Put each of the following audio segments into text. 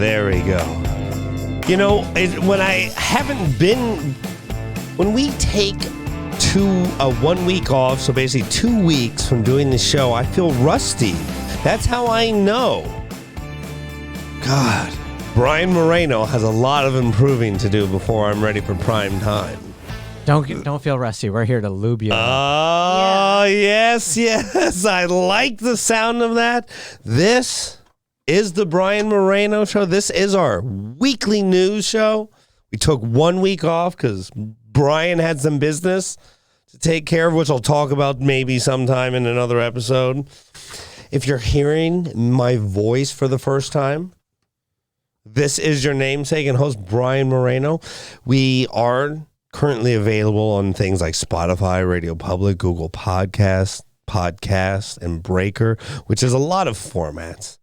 There we go. You know, when we take 1 week off, so basically 2 weeks from doing the show, I feel rusty. That's how I know. God, Brian Moreno has a lot of improving to do before I'm ready for prime time. Don't feel rusty. We're here to lube you. Oh, yes. I like the sound of that. This is the Brian Moreno Show. This is our weekly news show. We took 1 week off because Brian had some business to take care of, which I'll talk about maybe sometime in another episode. If you're hearing my voice for the first time, this is your namesake and host, Brian Moreno. We are currently available on things like Spotify, Radio Public, Google Podcasts, and Breaker, which is a lot of formats.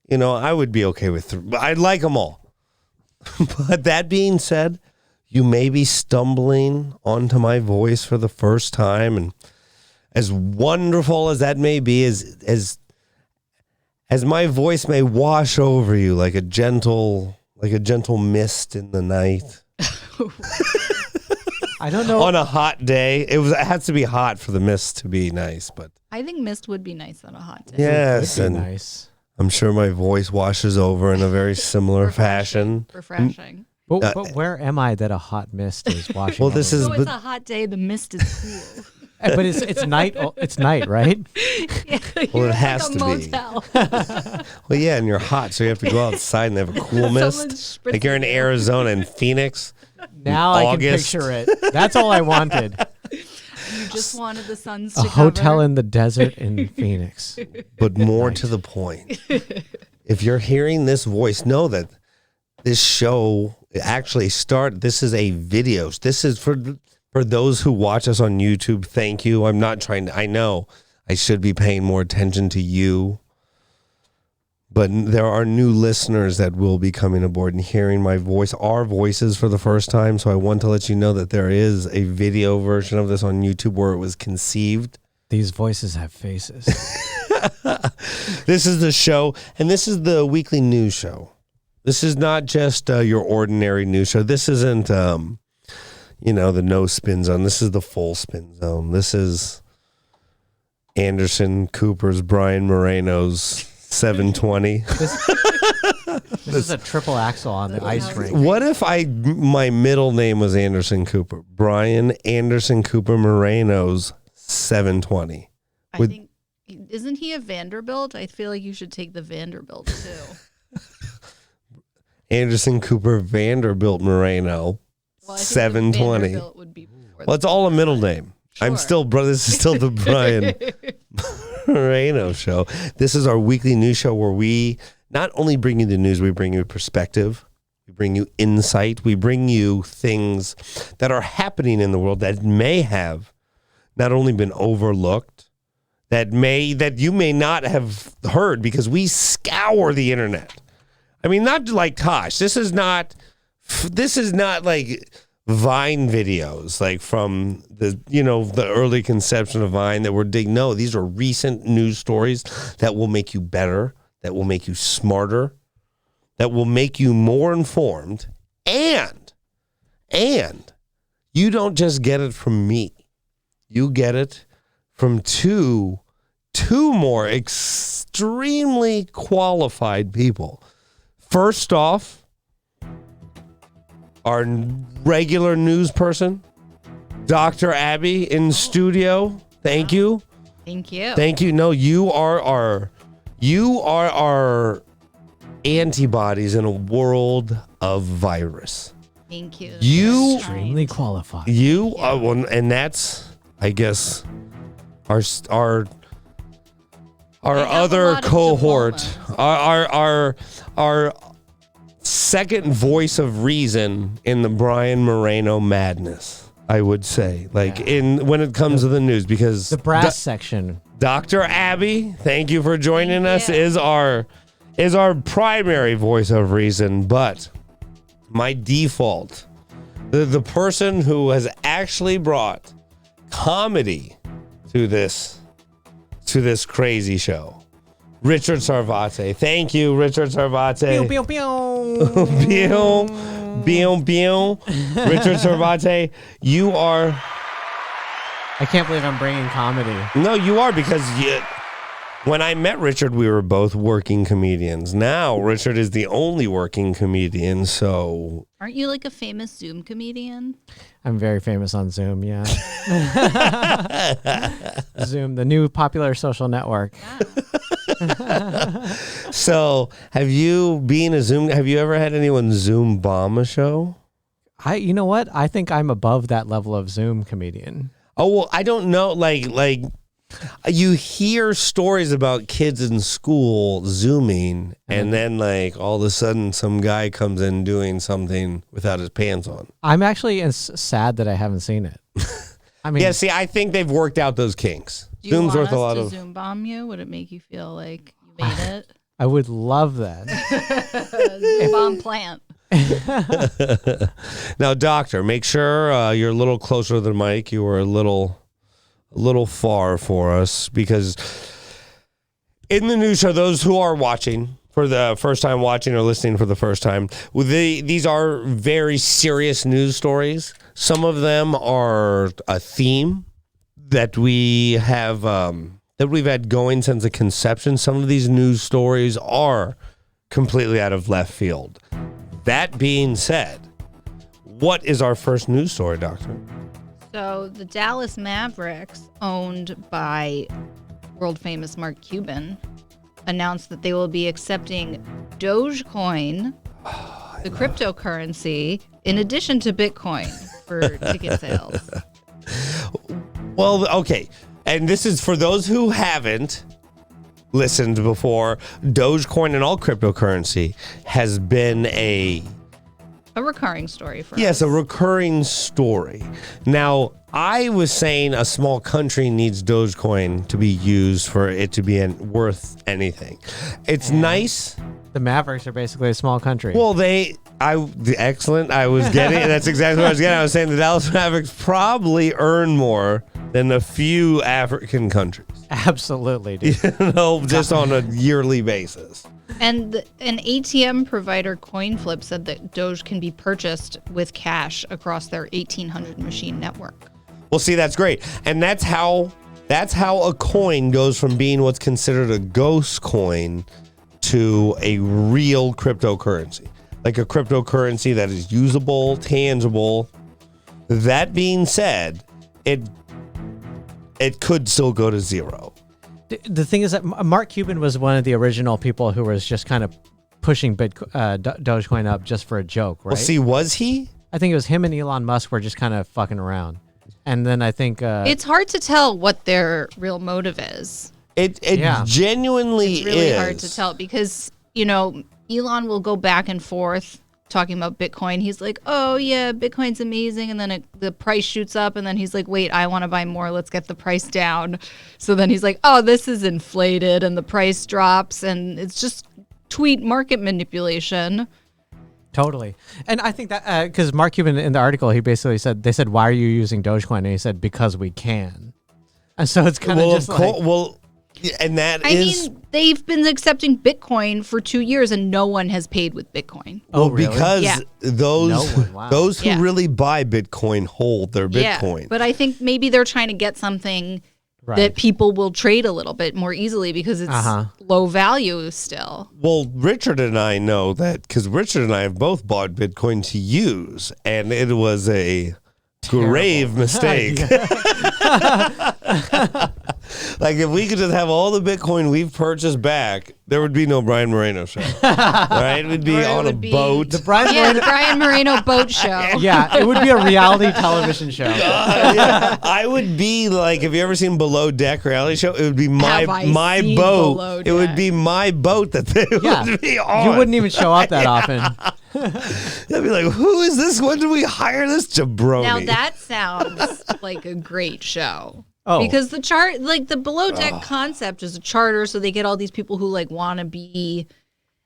You know, I would be okay with I'd like them all. But that being said, you may be stumbling onto my voice for the first time, and as wonderful as that may be, as my voice may wash over you like a gentle mist in the night. I don't know. On a hot day, it has to be hot for the mist to be nice, but I think mist would be nice on a hot day. Yes, and nice. I'm sure my voice washes over in a very similar fashion. Refreshing. But where am I that a hot mist is washing? Well, this over? is. So it's a hot day. The mist is cool. But it's night. It's night, right? Yeah, Well, it has like a to motel. be. Well, yeah, and you're hot, so you have to go outside and have a cool mist. Like you're in Arizona and Phoenix. Now I can picture it. That's all I wanted. You just wanted the suns to A hotel cover. in the desert in Phoenix. But more to the point, if you're hearing this voice, know that this show actually this is a video. This is for those who watch us on YouTube. Thank you. I'm not trying to, I know I should be paying more attention to you, but there are new listeners that will be coming aboard and hearing our voices for the first time. So I want to let you know that there is a video version of this on YouTube where it was conceived. These voices have faces. This is the show, and this is the weekly news show. This is not just your ordinary news show. This isn't, the no spin zone. This is the full spin zone. This is Anderson Cooper's, Brian Moreno's 720. This is a triple axle on the ice rink. What if my middle name was Anderson Cooper? Brian Anderson Cooper Moreno's 720. I think, isn't he a Vanderbilt? I feel like you should take the Vanderbilt too. Anderson Cooper Vanderbilt Moreno, Well, I think 720. Vanderbilt would be before Well, it's all a middle name. Sure. I'm still, this is still the Brian Moreno Show. This is our weekly news show where we not only bring you the news, we bring you perspective, we bring you insight, we bring you things that are happening in the world that may have not only been overlooked, that you may not have heard because we scour the internet. I mean, not like Tosh. This is not like Vine videos, like from the early conception of Vine that we're digging. No, these are recent news stories that will make you better, that will make you smarter, that will make you more informed, and you don't just get it from me. You get it from two more extremely qualified people. First off, our regular news person, Dr. Abby in studio. Thank you. Thank you. Thank you. No, you are our antibodies in a world of virus. Thank you. You Extremely qualified. You are one, and that's, I guess, our other cohort, our second voice of reason in the Brian Moreno madness, I would say, when it comes to the news, because The brass section. Dr. Abby, thank you for joining us, is our primary voice of reason, but my default, the person who has actually brought comedy to this crazy show, Richard Sarvate. Thank you, Richard Sarvate. Pew, pew, pew. Richard Sarvate, you are... I can't believe I'm bringing comedy. No, you are, because when I met Richard, we were both working comedians. Now, Richard is the only working comedian, so... Aren't you like a famous Zoom comedian? I'm very famous on Zoom, yeah. Zoom, the new popular social network. So, have you ever had anyone Zoom bomb a show? You know what? I think I'm above that level of Zoom comedian. Oh, well, I don't know. Like you hear stories about kids in school Zooming, and then like all of a sudden some guy comes in doing something without his pants on. I'm actually sad that I haven't seen it. I mean, Yeah, see, I think they've worked out those kinks. Do you Zoom's want worth a lot us to of... Zoom bomb you? Would it make you feel like you made it? I would love that. Zoom bomb plant. Now, doctor, make sure you're a little closer to the mic. You were a little far for us, because in the news show, those who are watching for the first time, watching or listening for the first time, these are very serious news stories. Some of them are a theme that we have that we've had going since the conception. Some of these news stories are completely out of left field. That being said, what is our first news story, Doctor? So the Dallas Mavericks, owned by world famous Mark Cuban, announced that they will be accepting Dogecoin, the cryptocurrency, in addition to Bitcoin for ticket sales. Well, okay. And this is for those who haven't listened before. Dogecoin and all cryptocurrency has been a recurring story for us. Yes, a recurring story. Now, I was saying a small country needs Dogecoin to be used for it to be worth anything. It's nice. The Mavericks are basically a small country. Well, excellent. I was getting, that's exactly what I was getting. I was saying the Dallas Mavericks probably earn more than a few African countries. Absolutely, dude. Just on a yearly basis. And an ATM provider CoinFlip said that Doge can be purchased with cash across their 1,800 machine network. Well, see, that's great. And that's how a coin goes from being what's considered a ghost coin to a real cryptocurrency. Like a cryptocurrency that is usable, tangible. That being said, it could still go to zero. The thing is that Mark Cuban was one of the original people who was just kind of pushing Dogecoin up just for a joke, right? Well, see, was he? I think it was him and Elon Musk were just kind of fucking around. And then I think... it's hard to tell what their real motive is. It genuinely It's really hard to tell because, Elon will go back and forth talking about Bitcoin. He's like, oh, yeah, Bitcoin's amazing. And then the price shoots up. And then he's like, wait, I want to buy more. Let's get the price down. So then he's like, oh, this is inflated. And the price drops. And it's just tweet market manipulation. Totally. And I think that because Mark Cuban in the article, he basically said, they said, why are you using Dogecoin? And he said, because we can. And so it's kind of just like... And that I mean, they've been accepting Bitcoin for 2 years and no one has paid with Bitcoin. Well, really? Because those who really buy Bitcoin hold their Bitcoin. Yeah, but I think maybe they're trying to get something that people will trade a little bit more easily because it's low value still. Well, Richard and I know that because Richard and I have both bought Bitcoin to use, and it was a grave mistake. Like, if we could just have all the Bitcoin we've purchased back, there would be no Brian Moreno Show. Right? We'd be on a boat. The Brian Moreno boat show. Yeah, it would be a reality television show. Yeah. I would be like, have you ever seen Below Deck reality show? It would be my boat. It would be my boat that they would be on. You wouldn't even show up that often. They'd be like, who is this? When did we hire this jabroni? Now that sounds like a great show. Oh. Because the the Below Deck concept is a charter, so they get all these people who want to be,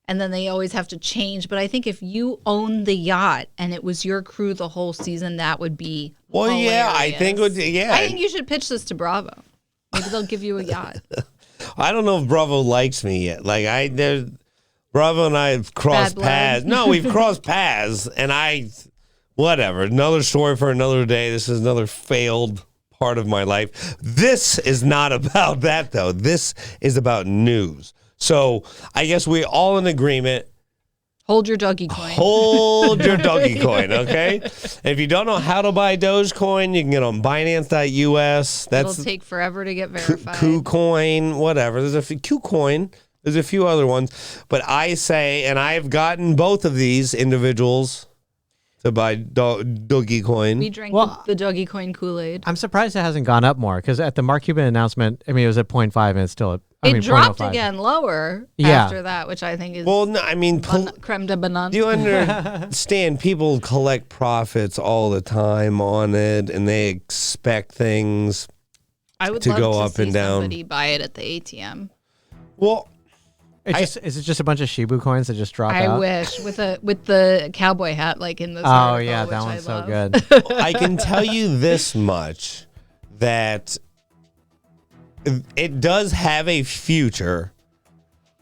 and then they always have to change. But I think if you own the yacht and it was your crew the whole season, that would be hilarious. I think I think you should pitch this to Bravo. Maybe they'll give you a yacht. I don't know if Bravo likes me yet. Like Bravo and I have crossed paths. No, we've crossed paths, and whatever. Another story for another day. This is another failed part of my life. This is not about that, though. This is about news. So I guess we're all in agreement. Hold your doggy coin. Hold your doggy coin, okay? And if you don't know how to buy Dogecoin, you can get on Binance.us. It'll take forever to get verified. KuCoin, whatever. There's a few KuCoin. There's a few other ones. But I say, and I've gotten both of these individuals to buy doggy coin. We drank the doggy coin Kool-Aid. I'm surprised it hasn't gone up more because at the Mark Cuban announcement, I mean, it was at 0.5 and it's still at It dropped 0.05. again lower after that, which I think is creme de banane. Do you understand? People collect profits all the time on it, and they expect things I would to love go to up see and down. somebody buy it at the ATM. Well, is it just a bunch of Shibu coins that just drop out? I wish with the cowboy hat like in this. Oh article, yeah, which that I one's so love. good. I can tell you this much, that it does have a future.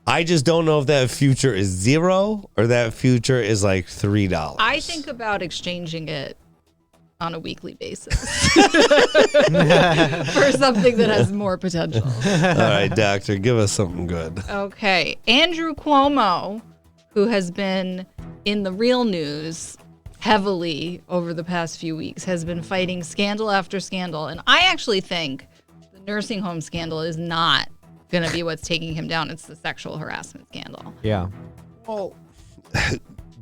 I just don't know if that future is 0 or that future is like $3. I think about exchanging it on a weekly basis for something that has more potential. All right, doctor, give us something good. Okay. Andrew Cuomo, who has been in the real news heavily over the past few weeks, has been fighting scandal after scandal. And I actually think the nursing home scandal is not going to be what's taking him down. It's the sexual harassment scandal. Yeah. Well,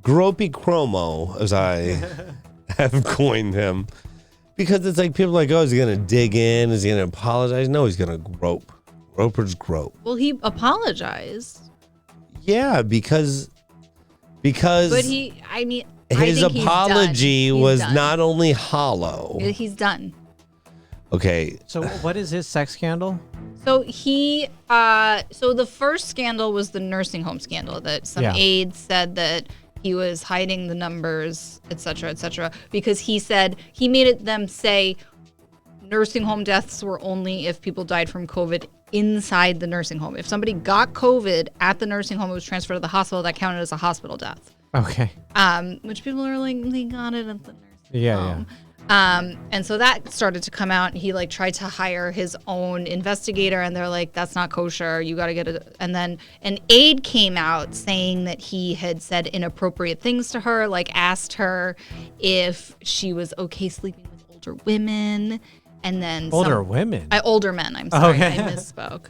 Gropey Cuomo, as I have coined him, because it's like people are like, oh, is he going to dig in? Is he going to apologize? No, he's going to grope. Gropers grope. Well, he apologized. Yeah, because But I his think he's apology done. was done. not only hollow. He's done. Okay. So what is his sex scandal? So so the first scandal was the nursing home scandal that some aides said that he was hiding the numbers, et cetera, because he said he made them say nursing home deaths were only if people died from COVID inside the nursing home. If somebody got COVID at the nursing home, it was transferred to the hospital, that counted as a hospital death. Okay. Which people are like, they got it at the nursing home. And so that started to come out. He like tried to hire his own investigator, and they're like, that's not kosher. You got to get it. And then an aide came out saying that he had said inappropriate things to her, like asked her if she was okay sleeping with older women. And then older women, older men. I'm sorry, okay. I misspoke.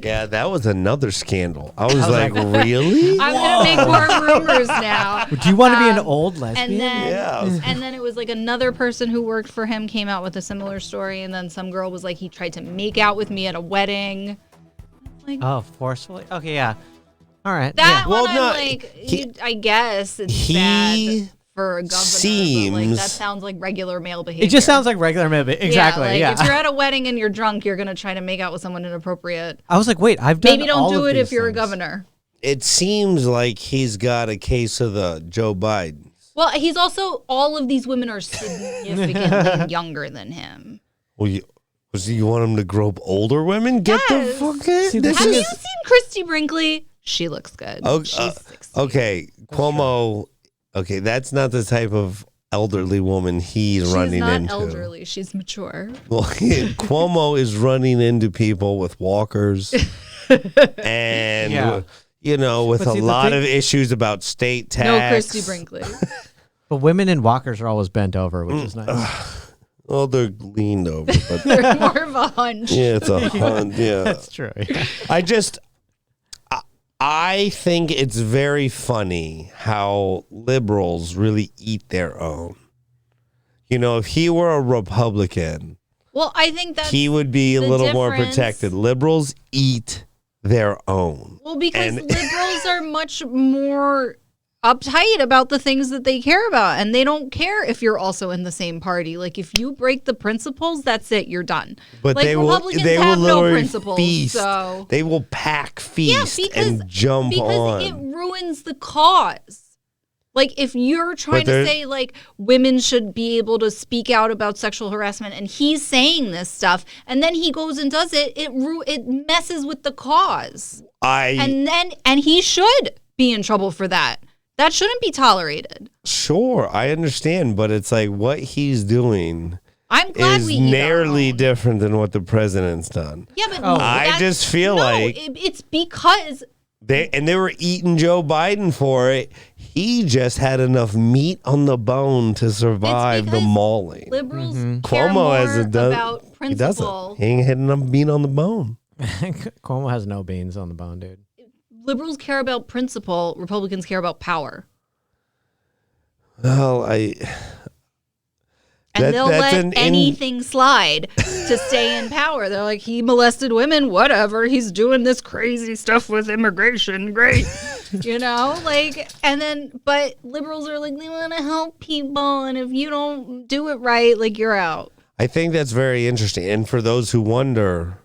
Yeah, that was another scandal. I was like, really? I'm gonna make more rumors now. Do you want to be an old lesbian? And then it was like another person who worked for him came out with a similar story, and then some girl was like, he tried to make out with me at a wedding. Like, oh, forcefully? Okay, yeah. All right. That yeah. one, Well, I'm no, like, I guess it's bad for a governor, but like that sounds like regular male behavior. It just sounds like regular male behavior. Exactly. Yeah, like if you're at a wedding and you're drunk, you're gonna try to make out with someone inappropriate. I was like, wait, I've done. Maybe don't all do of it these if you're things. a governor. It seems like he's got a case of the Joe Biden. Well, he's also, all of these women are significantly younger than him. Well, you want him to grope older women? Get the fuck in. See, Have you seen Christy Brinkley? She looks good. Oh, She's 60. okay, Cuomo. Okay, that's not the type of elderly woman he's running into. She's not elderly. She's mature. Well, Cuomo is running into people with walkers and, with a lot of issues about state tax. No Christy Brinkley. But women in walkers are always bent over, which is nice. Well, they're leaned over, but They're more of a hunch. yeah, it's a hunt. Yeah, That's true. Yeah. I think it's very funny how liberals really eat their own. If he were a Republican, Well, I think that he would be a little more difference. protected. Liberals eat their own. Well, because liberals are much more uptight about the things that they care about, and they don't care if you're also in the same party. Like, if you break the principles, that's it, you're done. But like, they Republicans will have no literally principles, feast. so They will pack feast and jump because on. it ruins the cause. Like, if you're trying to say, like, women should be able to speak out about sexual harassment, and he's saying this stuff, and then he goes and does it, it messes with the cause. And he should be in trouble for that. That shouldn't be tolerated. Sure, I understand, but it's like what he's doing I'm glad is nearly different than what the president's done. Yeah, but I just feel like it's because they were eating Joe Biden for it. He just had enough meat on the bone to survive the mauling. Liberals care more about principle. He ain't had enough meat on the bone. Cuomo has no beans on the bone, dude. Liberals care about principle. Republicans care about power. Well, they'll let anything slide to stay in power. They're like, he molested women, whatever. He's doing this crazy stuff with immigration. Great. But liberals are like, they want to help people. And if you don't do it right, like, you're out. I think that's very interesting. And for those who wonder,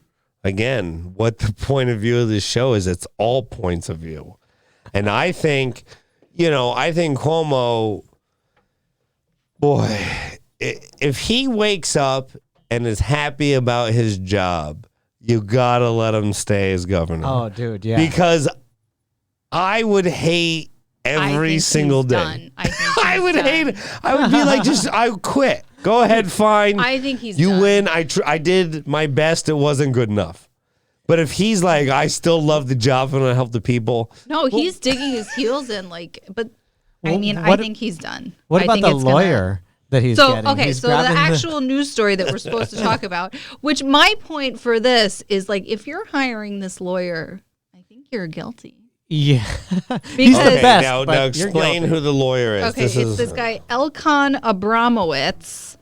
again, what the point of view of this show is, it's all points of view. And I think Cuomo, boy, if he wakes up and is happy about his job, you gotta let him stay as governor. Oh, dude, yeah. Because I would hate every single day. I would hate it. I would be like, I quit. Go ahead, fine. I think he's You done. win. I did my best. It wasn't good enough. But if he's like, I still love the job and I help the people. No, he's digging his heels in. I think he's done. What about the lawyer that he's getting? Okay, he's so the actual news story that we're supposed to talk about, which my point for this is, like, if you're hiring this lawyer, I think you're guilty. Yeah. He's the best. Now explain who the lawyer is. Okay, it's this guy, Elkan Abramowitz.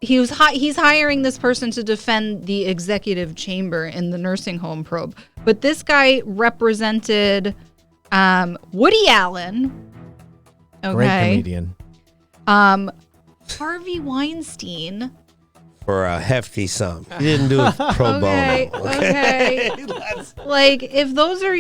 He's hiring this person to defend the executive chamber in the nursing home probe. But this guy represented Woody Allen. Okay. Great comedian. Harvey Weinstein. For a hefty sum. He didn't do it pro bono. Okay. Like, if those are,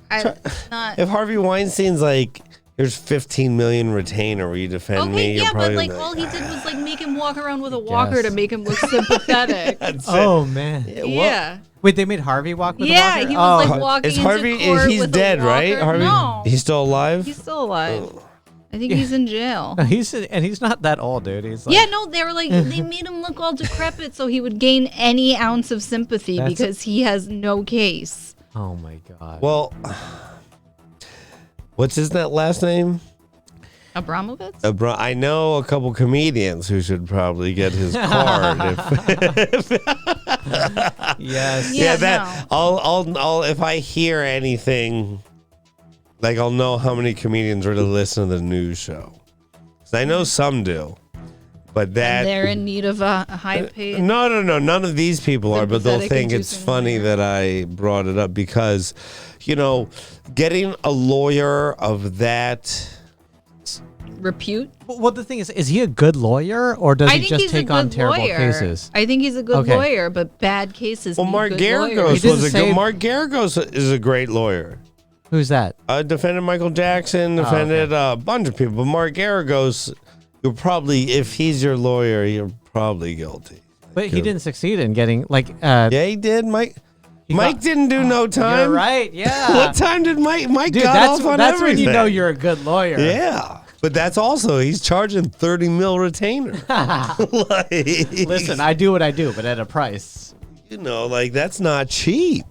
if Harvey Weinstein's like, here's 15 million retainer, will you defend me? Yeah, but like all he did was like make him walk around with a walker to make him look sympathetic. Man. Yeah. Wait, they made Harvey walk with a walker? Yeah, he was like walking into court he's with dead, a walker. right? Harvey, no. He's still alive? He's still alive. Oh. I think he's in jail. No, he's not that old, dude. He's like, they were like, they made him look all decrepit so he would gain any ounce of sympathy because he has no case. Oh my God. Well, what's his last name? Abramovitz? I know a couple comedians who should probably get his card. Yes. Yeah, I'll if I hear anything, like, I'll know how many comedians really listen to the news show. 'Cause I know some do, but that... And they're in need of a high paid... No. None of these people are, but they'll think it's funny that I brought it up because, getting a lawyer of that... repute. Well, the thing is he a good lawyer or does he just take on terrible cases? I think he's a good lawyer, but bad cases. Well, Mark Garagos Mark Garagos is a great lawyer. Who's that? Defended Michael Jackson, defended a bunch of people. But Mark Garagos, you're probably, if he's your lawyer, you're probably guilty. But he didn't succeed in getting, like... yeah, he did. Mike didn't do no time. You're right, yeah. What time did Mike Dude, got off on that's everything? When you know you're a good lawyer. Yeah. But that's also, he's charging $30 million retainer. Listen, I do what I do, but at a price. That's not cheap.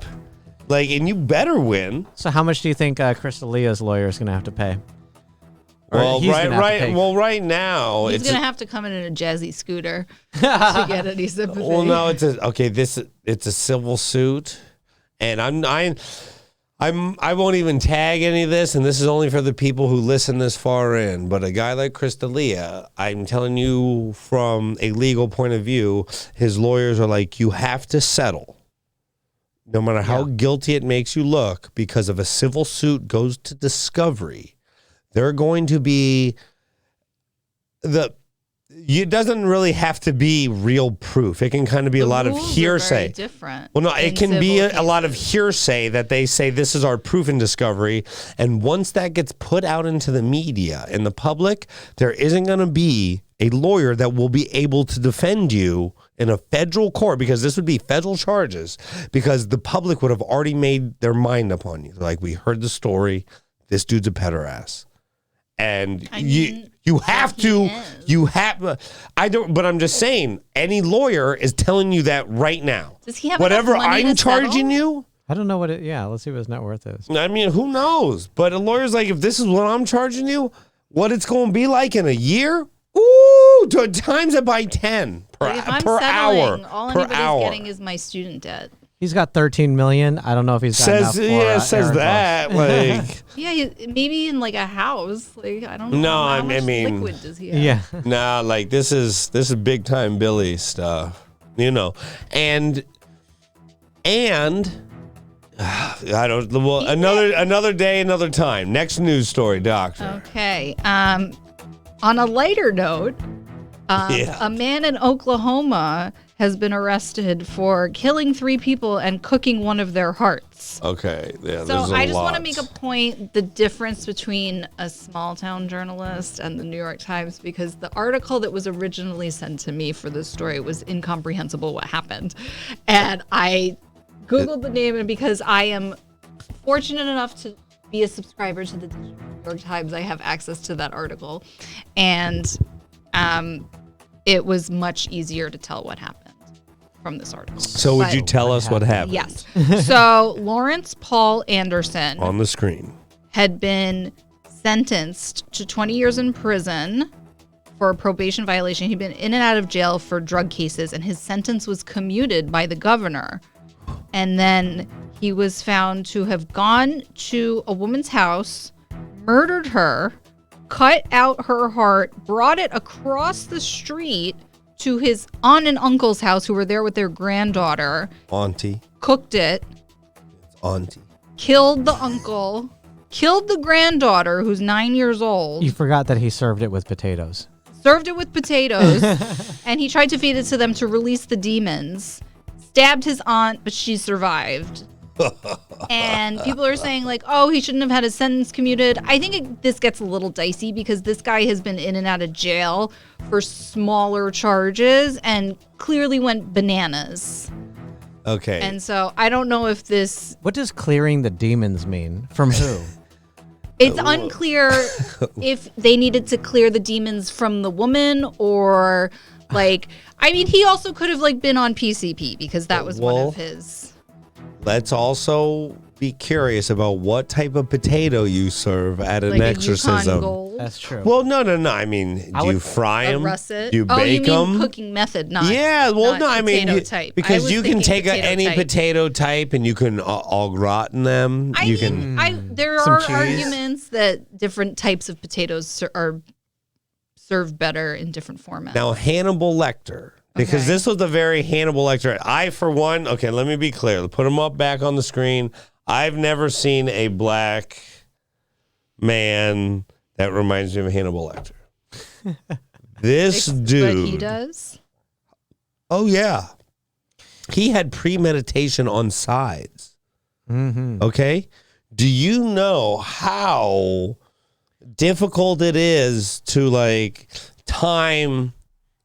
And you better win. So how much do you think Chris D'Elia's lawyer is going to have to pay? Well, right now... He's going to have to come in a jazzy scooter to get any sympathy. Well, no, it's a civil suit. And I won't even tag any of this, and this is only for the people who listen this far in. But a guy like Chris D'Elia, I'm telling you from a legal point of view, his lawyers are like, you have to settle. No matter how guilty it makes you look, because if a civil suit goes to discovery, they're going to be it doesn't really have to be real proof. It can kind of be a lot of rules are hearsay. very different. Well, no, it in can be civil a lot of cases. hearsay that they say this is our proof and discovery. And once that gets put out into the media and the public, there isn't going to be a lawyer that will be able to defend you in a federal court, because this would be federal charges, because the public would have already made their mind up on you. Like, we heard the story. This dude's a pederast. And you have to, but I'm just saying, any lawyer is telling you that right now. Does he have whatever enough money I'm to charging settle? you? I don't know what it. Yeah, let's see what his net worth is. I mean, who knows? But a lawyer's like, if this is what I'm charging you, what it's going to be like in a year? Ooh, times it by 10 per, Like, if I'm per settling, hour. all per anybody's hour. getting is my student debt. He's got 13 million. I don't know if he's got enough for, Says Aaron that. Like, Yeah, maybe in like a house. Like, I don't know. No, how I much mean- liquid does he have? Yeah. nah, like this is big time Billy stuff, you know, and I don't. Well, another day, another time. Next news story, doctor. Okay. On a lighter note, a man in Oklahoma has been arrested for killing 3 people and cooking one of their hearts. Okay, yeah. So there's a I just lot. want to make a point, the difference between a small town journalist and the New York Times, because the article that was originally sent to me for this story was incomprehensible what happened. And I Googled the name, and because I am fortunate enough to be a subscriber to the New York Times, I have access to that article. And it was much easier to tell what happened from this article. So would But- you tell us what happened? Yes. So Lawrence Paul Anderson On the screen. had been sentenced to 20 years in prison for a probation violation. He'd been in and out of jail for drug cases, and his sentence was commuted by the governor. And then he was found to have gone to a woman's house, murdered her, cut out her heart, brought it across the street to his aunt and uncle's house, who were there with their granddaughter, Auntie. cooked it, Auntie. killed the uncle, killed the granddaughter, who's 9 years old, You forgot that he served it with potatoes. served it with potatoes, and he tried to feed it to them to release the demons, stabbed his aunt, but she survived. And people are saying, like, oh, he shouldn't have had his sentence commuted. I think this gets a little dicey because this guy has been in and out of jail for smaller charges and clearly went bananas. Okay. And so I don't know if this... What does clearing the demons mean? From who? It's unclear if they needed to clear the demons from the woman or, like... I mean, he also could have, like, been on PCP because that was one of his... Let's also be curious about what type of potato you serve at an Like a exorcism. Yukon Gold. That's true. Well, no. I mean, do you fry A them? russet. Do you Oh, bake you them? mean cooking method, not Yeah, well, not no, I mean, potato type. I because was you can thinking take potato any type. potato type and you can au gratin them. I you mean, can. there Some are cheese. arguments that different types of potatoes are served better in different formats. Now, Hannibal Lecter, because Okay. this was a very Hannibal Lecter. I, for one, okay, let me be clear. Put him up back on the screen. I've never seen a black man that reminds me of Hannibal Lecter. This dude. But he does. Oh, yeah. He had premeditation on sides. Mm-hmm. Okay? Do you know how difficult it is to, like, time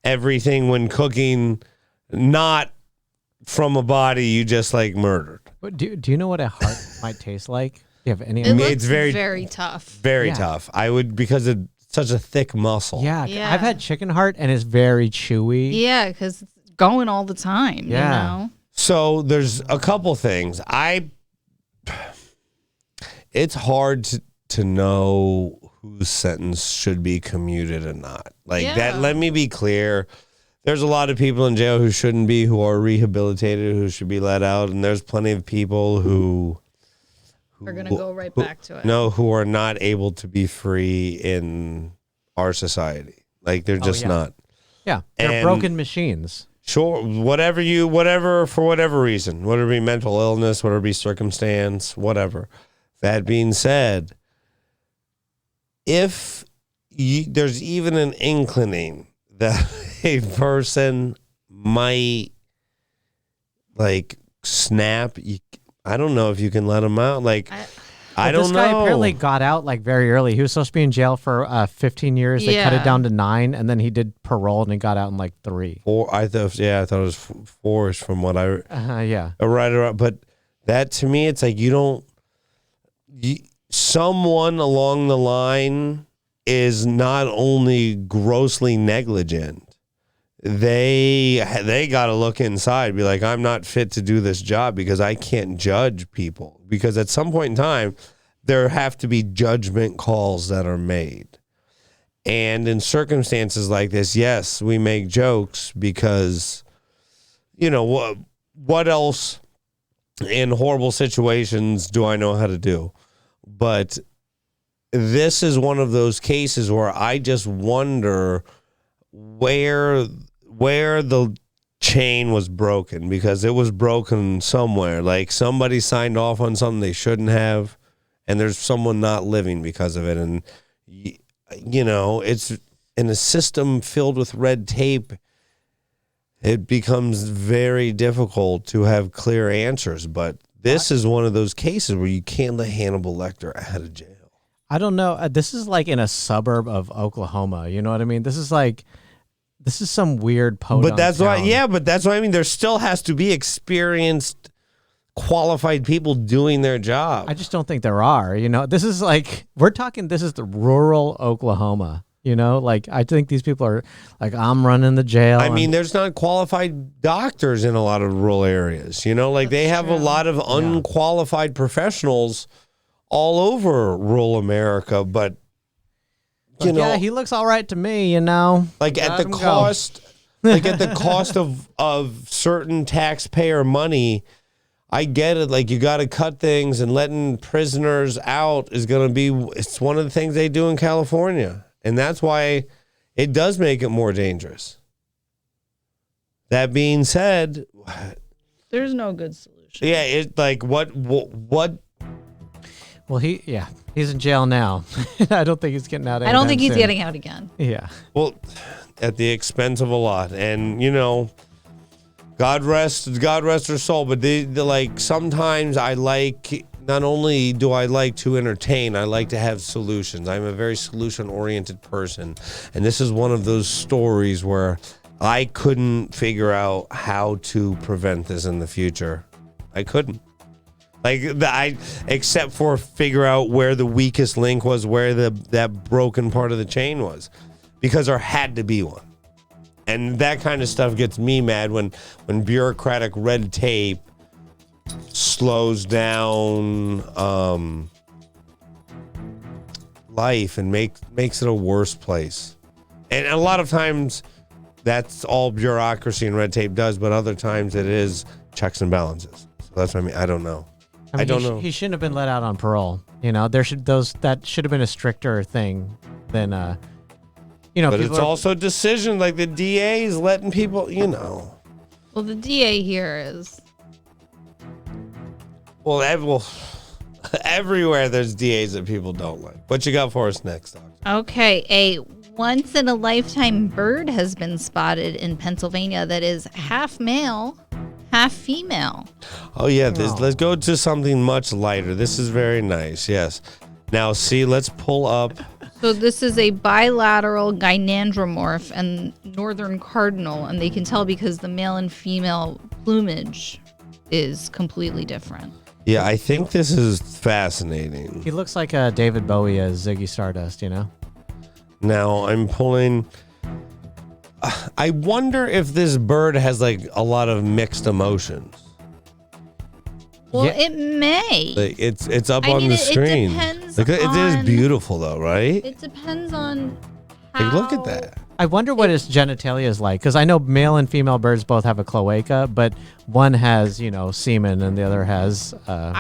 everything when cooking, not from a body you just, like, murdered? Do you know what a heart might taste like? Do you have any It idea? looks it's very- very tough. Very Yeah. tough. I would, because it's such a thick muscle. Yeah, Yeah. I've had chicken heart and it's very chewy. Yeah, because it's going all the time. Yeah. You know? So there's a couple things. It's hard to know whose sentence should be commuted and not. Like Yeah. that. Let me be clear. There's a lot of people in jail who shouldn't be, who are rehabilitated, who should be let out, and there's plenty of people who We're going to go right back to it. no, who are not able to be free in our society. Like they're just yeah. not. Yeah, they're And- broken machines. Sure, whatever, for whatever reason, whether it be mental illness, whether it be circumstance, whatever. That being said, if there's even an inclining that a person might like snap. I don't know if you can let them out. Like, I don't know. This guy apparently got out like very early. He was supposed to be in jail for 15 years. They cut it down to 9, and then he did parole and he got out in like 3. 4. I thought it was 4 is from what I right. But that to me, it's like someone along the line is not only grossly negligent. They got to look inside, be like, I'm not fit to do this job because I can't judge people. Because at some point in time, there have to be judgment calls that are made. And in circumstances like this, yes, we make jokes because, what else in horrible situations do I know how to do? But this is one of those cases where I just wonder where the chain was broken, because it was broken somewhere. Like somebody signed off on something they shouldn't have, and there's someone not living because of it. And, it's in a system filled with red tape. It becomes very difficult to have clear answers. But this is one of those cases where you can't let Hannibal Lecter out of jail. I don't know. This is like in a suburb of Oklahoma. You know what I mean? This is some weird podunk But that's town. but that's what I mean. There still has to be experienced, qualified people doing their job. I just don't think there are. This is like, this is the rural Oklahoma. Like I think these people are like, I'm running the jail. I mean, there's not qualified doctors in a lot of rural areas. Like they have a lot of unqualified professionals all over rural America, but yeah, he looks all right to me, like at the cost, like at the cost of certain taxpayer money. I get it. Like you got to cut things, and letting prisoners out is going to be, it's one of the things they do in California. And that's why it does make it more dangerous. That being said, there's no good solution. Yeah. It's like what? Well, he's in jail now. I don't think he's getting out. I don't think he's getting out again. Yeah. Well, at the expense of a lot, and God rest her soul. But they like, sometimes I like, not only do I like to entertain, I like to have solutions. I'm a very solution-oriented person, and this is one of those stories where I couldn't figure out how to prevent this in the future. I couldn't. Except for figure out where the weakest link was, where that broken part of the chain was, because there had to be one. And that kind of stuff gets me mad when bureaucratic red tape slows down life and makes it a worse place. And a lot of times that's all bureaucracy and red tape does, but other times it is checks and balances. So that's what I mean. I don't know. I don't know. He shouldn't have been let out on parole. That should have been a stricter thing than But it's also decision, like the DA is letting people, Well, the DA here is. Well, everywhere there's DAs that people don't like. What you got for us next, Doctor? Okay, a once-in-a-lifetime bird has been spotted in Pennsylvania that is half male, half female. Oh, yeah. Let's go to something much lighter. This is very nice. Yes. Now, let's pull up. So this is a bilateral gynandromorph and northern cardinal, and they can tell because the male and female plumage is completely different. Yeah, I think this is fascinating. He looks like David Bowie as Ziggy Stardust, Now, I'm pulling. I wonder if this bird has like a lot of mixed emotions. Well, it may. Like it's up on the screen. It depends it is beautiful though, right? It depends on how. Hey, look at that. I wonder what his genitalia is like, because I know male and female birds both have a cloaca, but one has, semen and the other has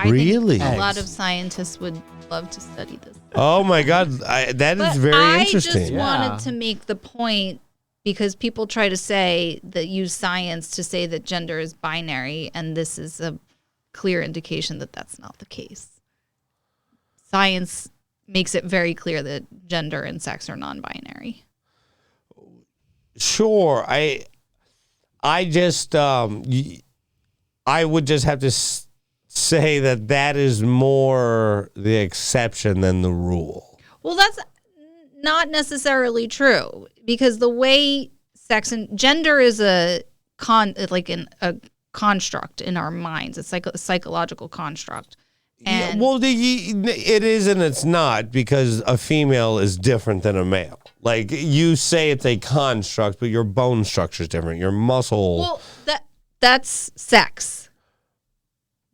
really? A lot of scientists would love to study this. Oh my God, that is very interesting. I just wanted to make the point, because people try to say that use science to say that gender is binary, and this is a clear indication that that's not the case. Science makes it very clear that gender and sex are non-binary. Sure. I just I would just have to say that is more the exception than the rule. Well, that's not necessarily true, because the way sex and gender is a construct in our minds. It's like a psychological construct. And well, it is and it's not, because a female is different than a male. Like, you say it's a construct, but your bone structure is different. Your muscle. Well, that's sex.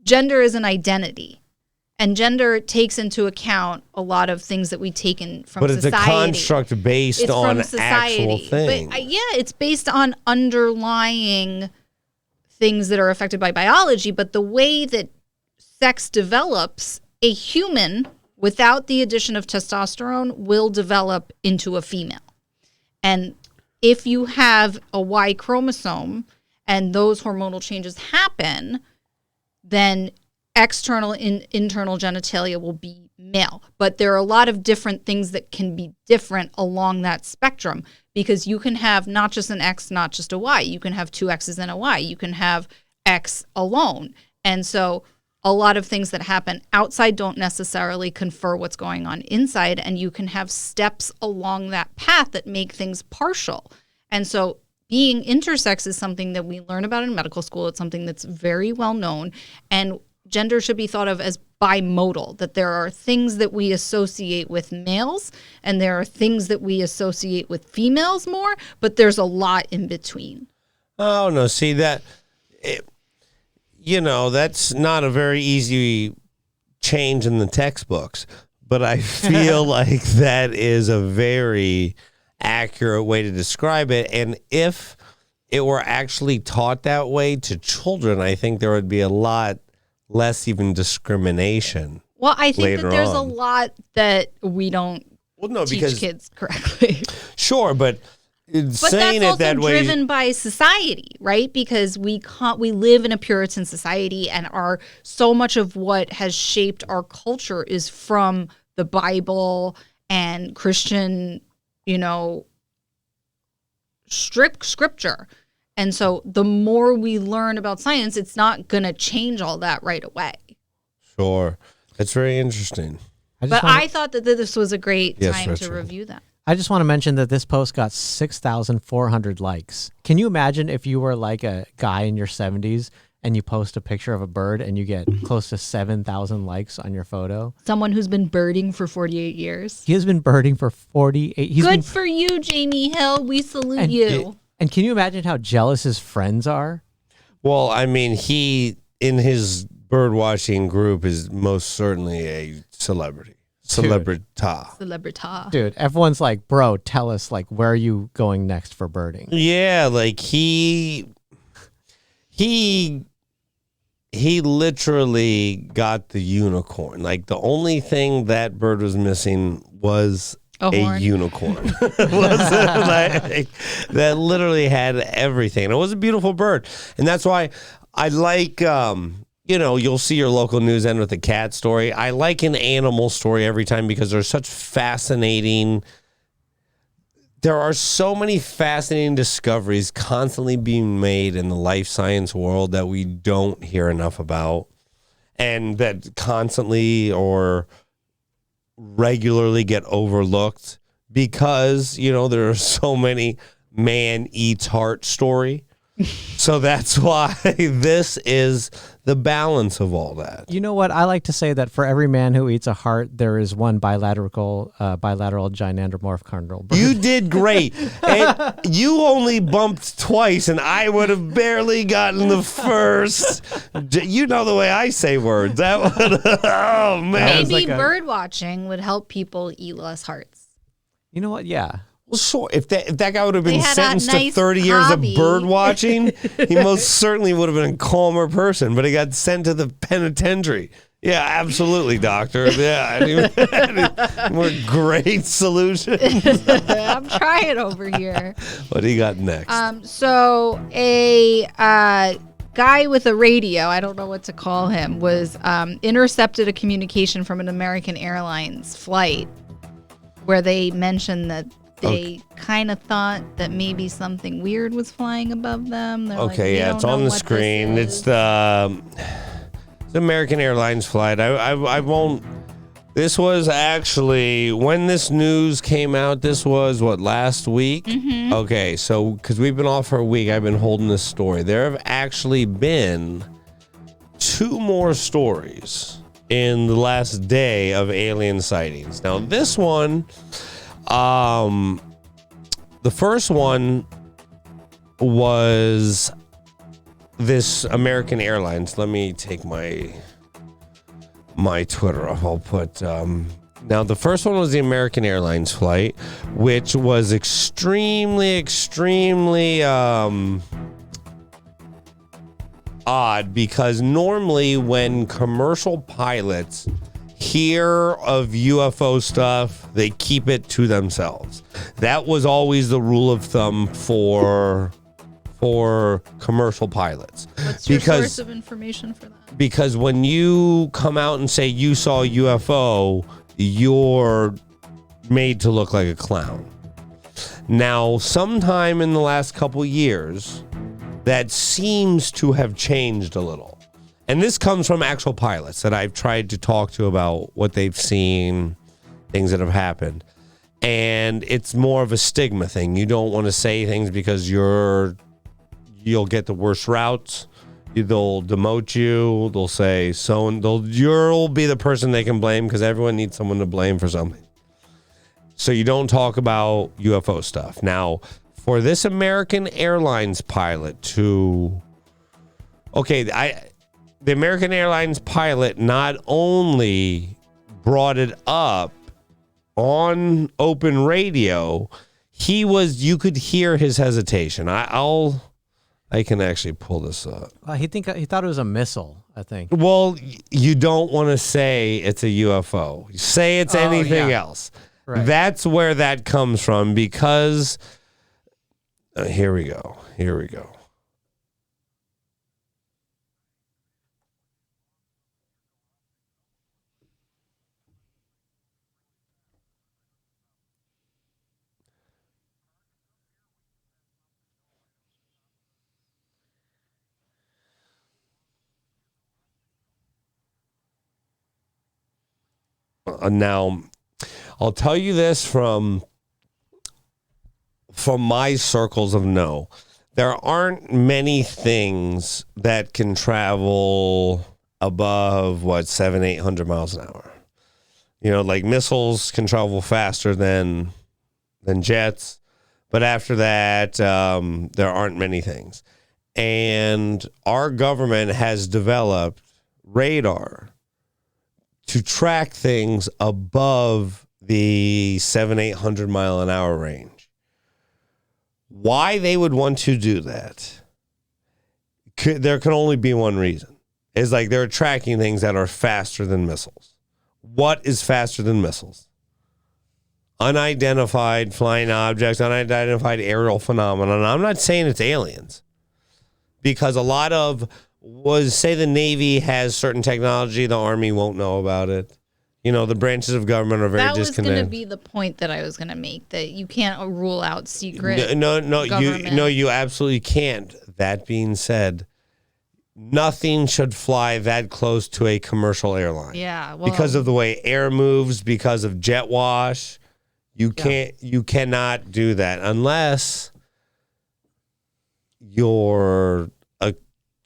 Gender is an identity. And gender takes into account a lot of things that we take in from society. But it's a construct based on actual things. But, it's based on underlying things that are affected by biology. But the way that sex develops, a human without the addition of testosterone will develop into a female. And if you have a Y chromosome and those hormonal changes happen, then external and internal genitalia will be male. But there are a lot of different things that can be different along that spectrum, because you can have not just an X, not just a Y. You can have two X's and a Y. You can have X alone. And so a lot of things that happen outside don't necessarily confer what's going on inside, and you can have steps along that path that make things partial. And so being intersex is something that we learn about in medical school. It's something that's very well known, and gender should be thought of as bimodal, that there are things that we associate with males and there are things that we associate with females more, but there's a lot in between. Oh, no. See, that's not a very easy change in the textbooks, but I feel like that is a very accurate way to describe it. And if it were actually taught that way to children, I think there would be a lot less even discrimination. Well, I think that there's a lot that we don't teach kids correctly. Sure, but saying that's it that also way, driven by society, right? Because we live in a Puritan society, and so much of what has shaped our culture is from the Bible and Christian, scripture. And so the more we learn about science, it's not going to change all that right away. Sure. That's very interesting. I thought that this was a great time to review that. I just want to mention that this post got 6,400 likes. Can you imagine if you were like a guy in your 70s and you post a picture of a bird and you get close to 7,000 likes on your photo? Someone who's been birding for 48 years. He has been birding for 48. Good for you, Jamie Hill. We salute you. And can you imagine how jealous his friends are? Well, I mean, he, in his bird-watching group, is most certainly a celebrity. Celebrita. Dude, everyone's like, bro, tell us, like, where are you going next for birding? Yeah, like, he literally got the unicorn. Like, the only thing that bird was missing was a unicorn. That literally had everything. It was a beautiful bird. And that's why I like, you'll see your local news end with a cat story. I like an animal story every time, because there are so many fascinating discoveries constantly being made in the life science world that we don't hear enough about, and that constantly or regularly get overlooked because, there are so many man eats heart story. So that's why this is the balance of all that. You know what? I like to say that for every man who eats a heart, there is one bilateral gynandromorph carnal bird. You did great. And you only bumped twice, and I would have barely gotten the first. You know the way I say words. That would, oh, man. Maybe bird watching would help people eat less hearts. You know what? Yeah. Well, sure. If that guy would have been sentenced to 30 years of bird watching, he most certainly would have been a calmer person, but he got sent to the penitentiary. Yeah, absolutely, doctor. Yeah, more great solutions. I'm trying over here. What do you got next? So a guy with a radio, I don't know what to call him, was intercepted a communication from an American Airlines flight where they mentioned that they kind of thought that maybe something weird was flying above them. They're like, Okay, "We yeah, don't it's on know the what screen. this It's is." the American Airlines flight. I won't. This was actually when this news came out. This was what, last week? Mm-hmm. Okay, so because we've been off for a week, I've been holding this story. There have actually been 2 more stories in the last day of alien sightings. Now, this one, the first one was this American Airlines. Let me take my Twitter off. I'll put now the first one was the American Airlines flight, which was extremely odd, because normally when commercial pilots hear of UFO stuff, they keep it to themselves. That was always the rule of thumb for commercial pilots. What's your source of information for that? Because when you come out and say you saw a UFO, you're made to look like a clown. Now, sometime in the last couple years, that seems to have changed a little. And this comes from actual pilots that I've tried to talk to about what they've seen, things that have happened. And it's more of a stigma thing. You don't want to say things because you'll get the worst routes. They'll demote you. They'll say you'll be the person they can blame, because everyone needs someone to blame for something. So you don't talk about UFO stuff. Now, for this American Airlines pilot the American Airlines pilot not only brought it up on open radio, you could hear his hesitation. I can actually pull this up. He thought it was a missile, I think. Well, you don't want to say it's a UFO. Say it's anything else. Right. That's where that comes from, because here we go. Now, I'll tell you this from my circles of know. There aren't many things that can travel above 700-800 miles an hour. Like missiles can travel faster than jets, but after that, there aren't many things. And our government has developed radar to track things above the 700-800 mile an hour range. Why they would want to do that, there can only be one reason. It's like they're tracking things that are faster than missiles. What is faster than missiles? Unidentified flying objects, unidentified aerial phenomenon. I'm not saying it's aliens, because a lot of say the Navy has certain technology, the Army won't know about it. The branches of government are very disconnected. That was going to be the point that I was going to make, that you can't rule out secret. No, you absolutely can't. That being said, nothing should fly that close to a commercial airline. Yeah, well, because of the way air moves, because of jet wash, you cannot do that unless you're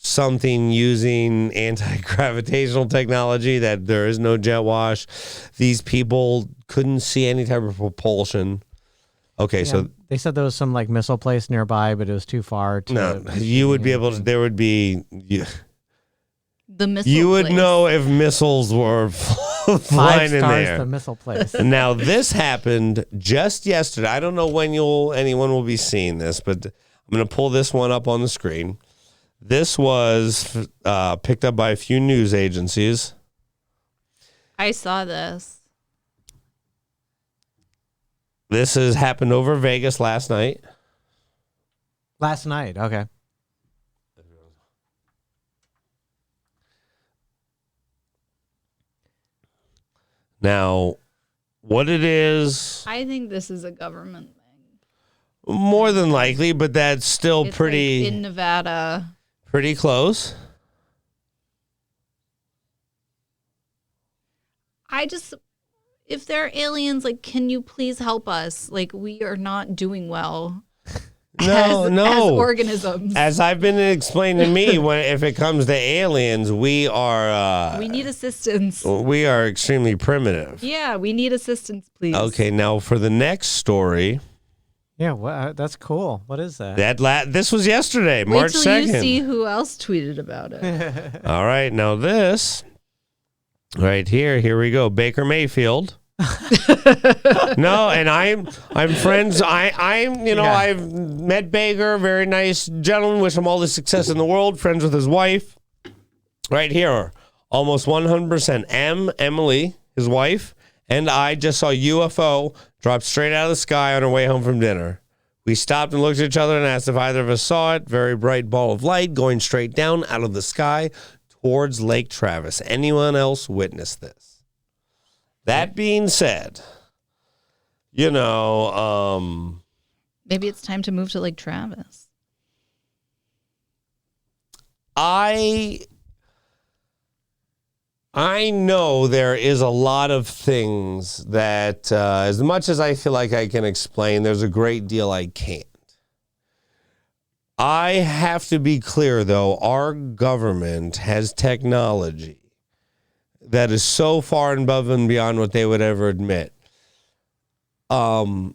something using anti-gravitational technology, that there is no jet wash. These people couldn't see any type of propulsion. Okay, so they said there was some missile place nearby, but it was too far to. No, you would be able to. There would be. The missile. You would know if missiles were flying 5 in stars, there. the missile place. Now this happened just yesterday. I don't know when anyone will be seeing this, but I'm going to pull this one up on the screen. This was picked up by a few news agencies. I saw this. This has happened over Vegas last night. Last night, okay. Now, what it is... I think this is a government thing. More than likely, but that's still It's pretty like in Nevada. pretty close. If there are aliens, like, can you please help us? Like, we are not doing well. No, as organisms. As I've been explaining to me, if it comes to aliens, we are we need assistance. we are extremely primitive. Yeah, we need assistance, please. Okay, now for the next story. Yeah, that's cool. What is that? This was yesterday, Wait March till 2nd. you see who else tweeted about it. All right, now this right here we go. Baker Mayfield. No, and I'm friends. I've met Baker, very nice gentleman. Wish him all the success in the world. Friends with his wife. Right here, almost 100%. Emily, his wife, and I just saw a UFO drop straight out of the sky on our way home from dinner. We stopped and looked at each other and asked if either of us saw it. Very bright ball of light going straight down out of the sky towards Lake Travis. Anyone else witnessed this? That being said, Maybe it's time to move to Lake Travis. I know there is a lot of things that, as much as I feel like I can explain, there's a great deal I can't. I have to be clear, though, our government has technology that is so far above and beyond what they would ever admit. That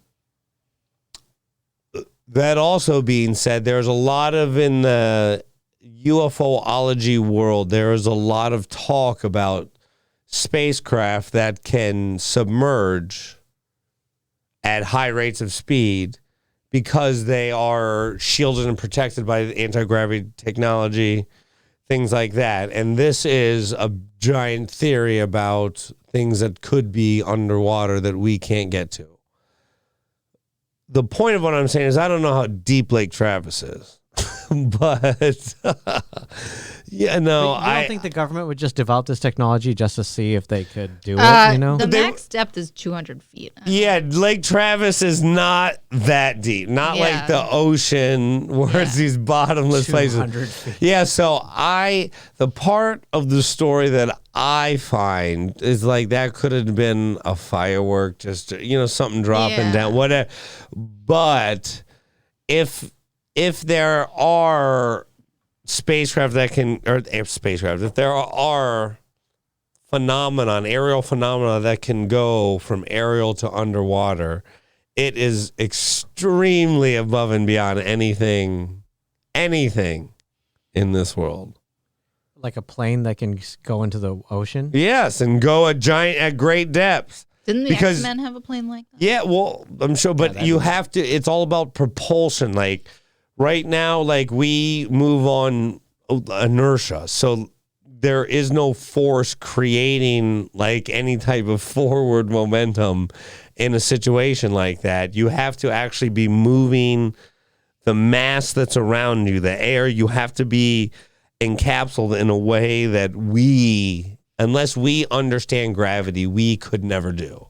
also being said, there's a lot in the UFOlogy world, there is a lot of talk about spacecraft that can submerge at high rates of speed because they are shielded and protected by anti-gravity technology, things like that. And this is a giant theory about things that could be underwater that we can't get to. The point of what I'm saying is I don't know how deep Lake Travis is, but yeah, no, I don't think the government would just develop this technology just to see if they could do it, The max depth is 200 feet. Yeah, Lake Travis is not that deep. Not like the ocean where it's these bottomless places. Feet. Yeah, so the part of the story that I find is like that could have been a firework, just something dropping down, whatever. But if there are spacecraft that can, or spacecraft, if there are aerial phenomena that can go from aerial to underwater, it is extremely above and beyond anything in this world. Like a plane that can go into the ocean? Yes, and go at great depths. Didn't the X-Men have a plane like that? Yeah, well, I'm sure, but you have to, it's all about propulsion. Like right now, like we move on inertia. So there is no force creating like any type of forward momentum in a situation like that. You have to actually be moving the mass that's around you, the air. You have to be encapsulated in a way that unless we understand gravity, we could never do.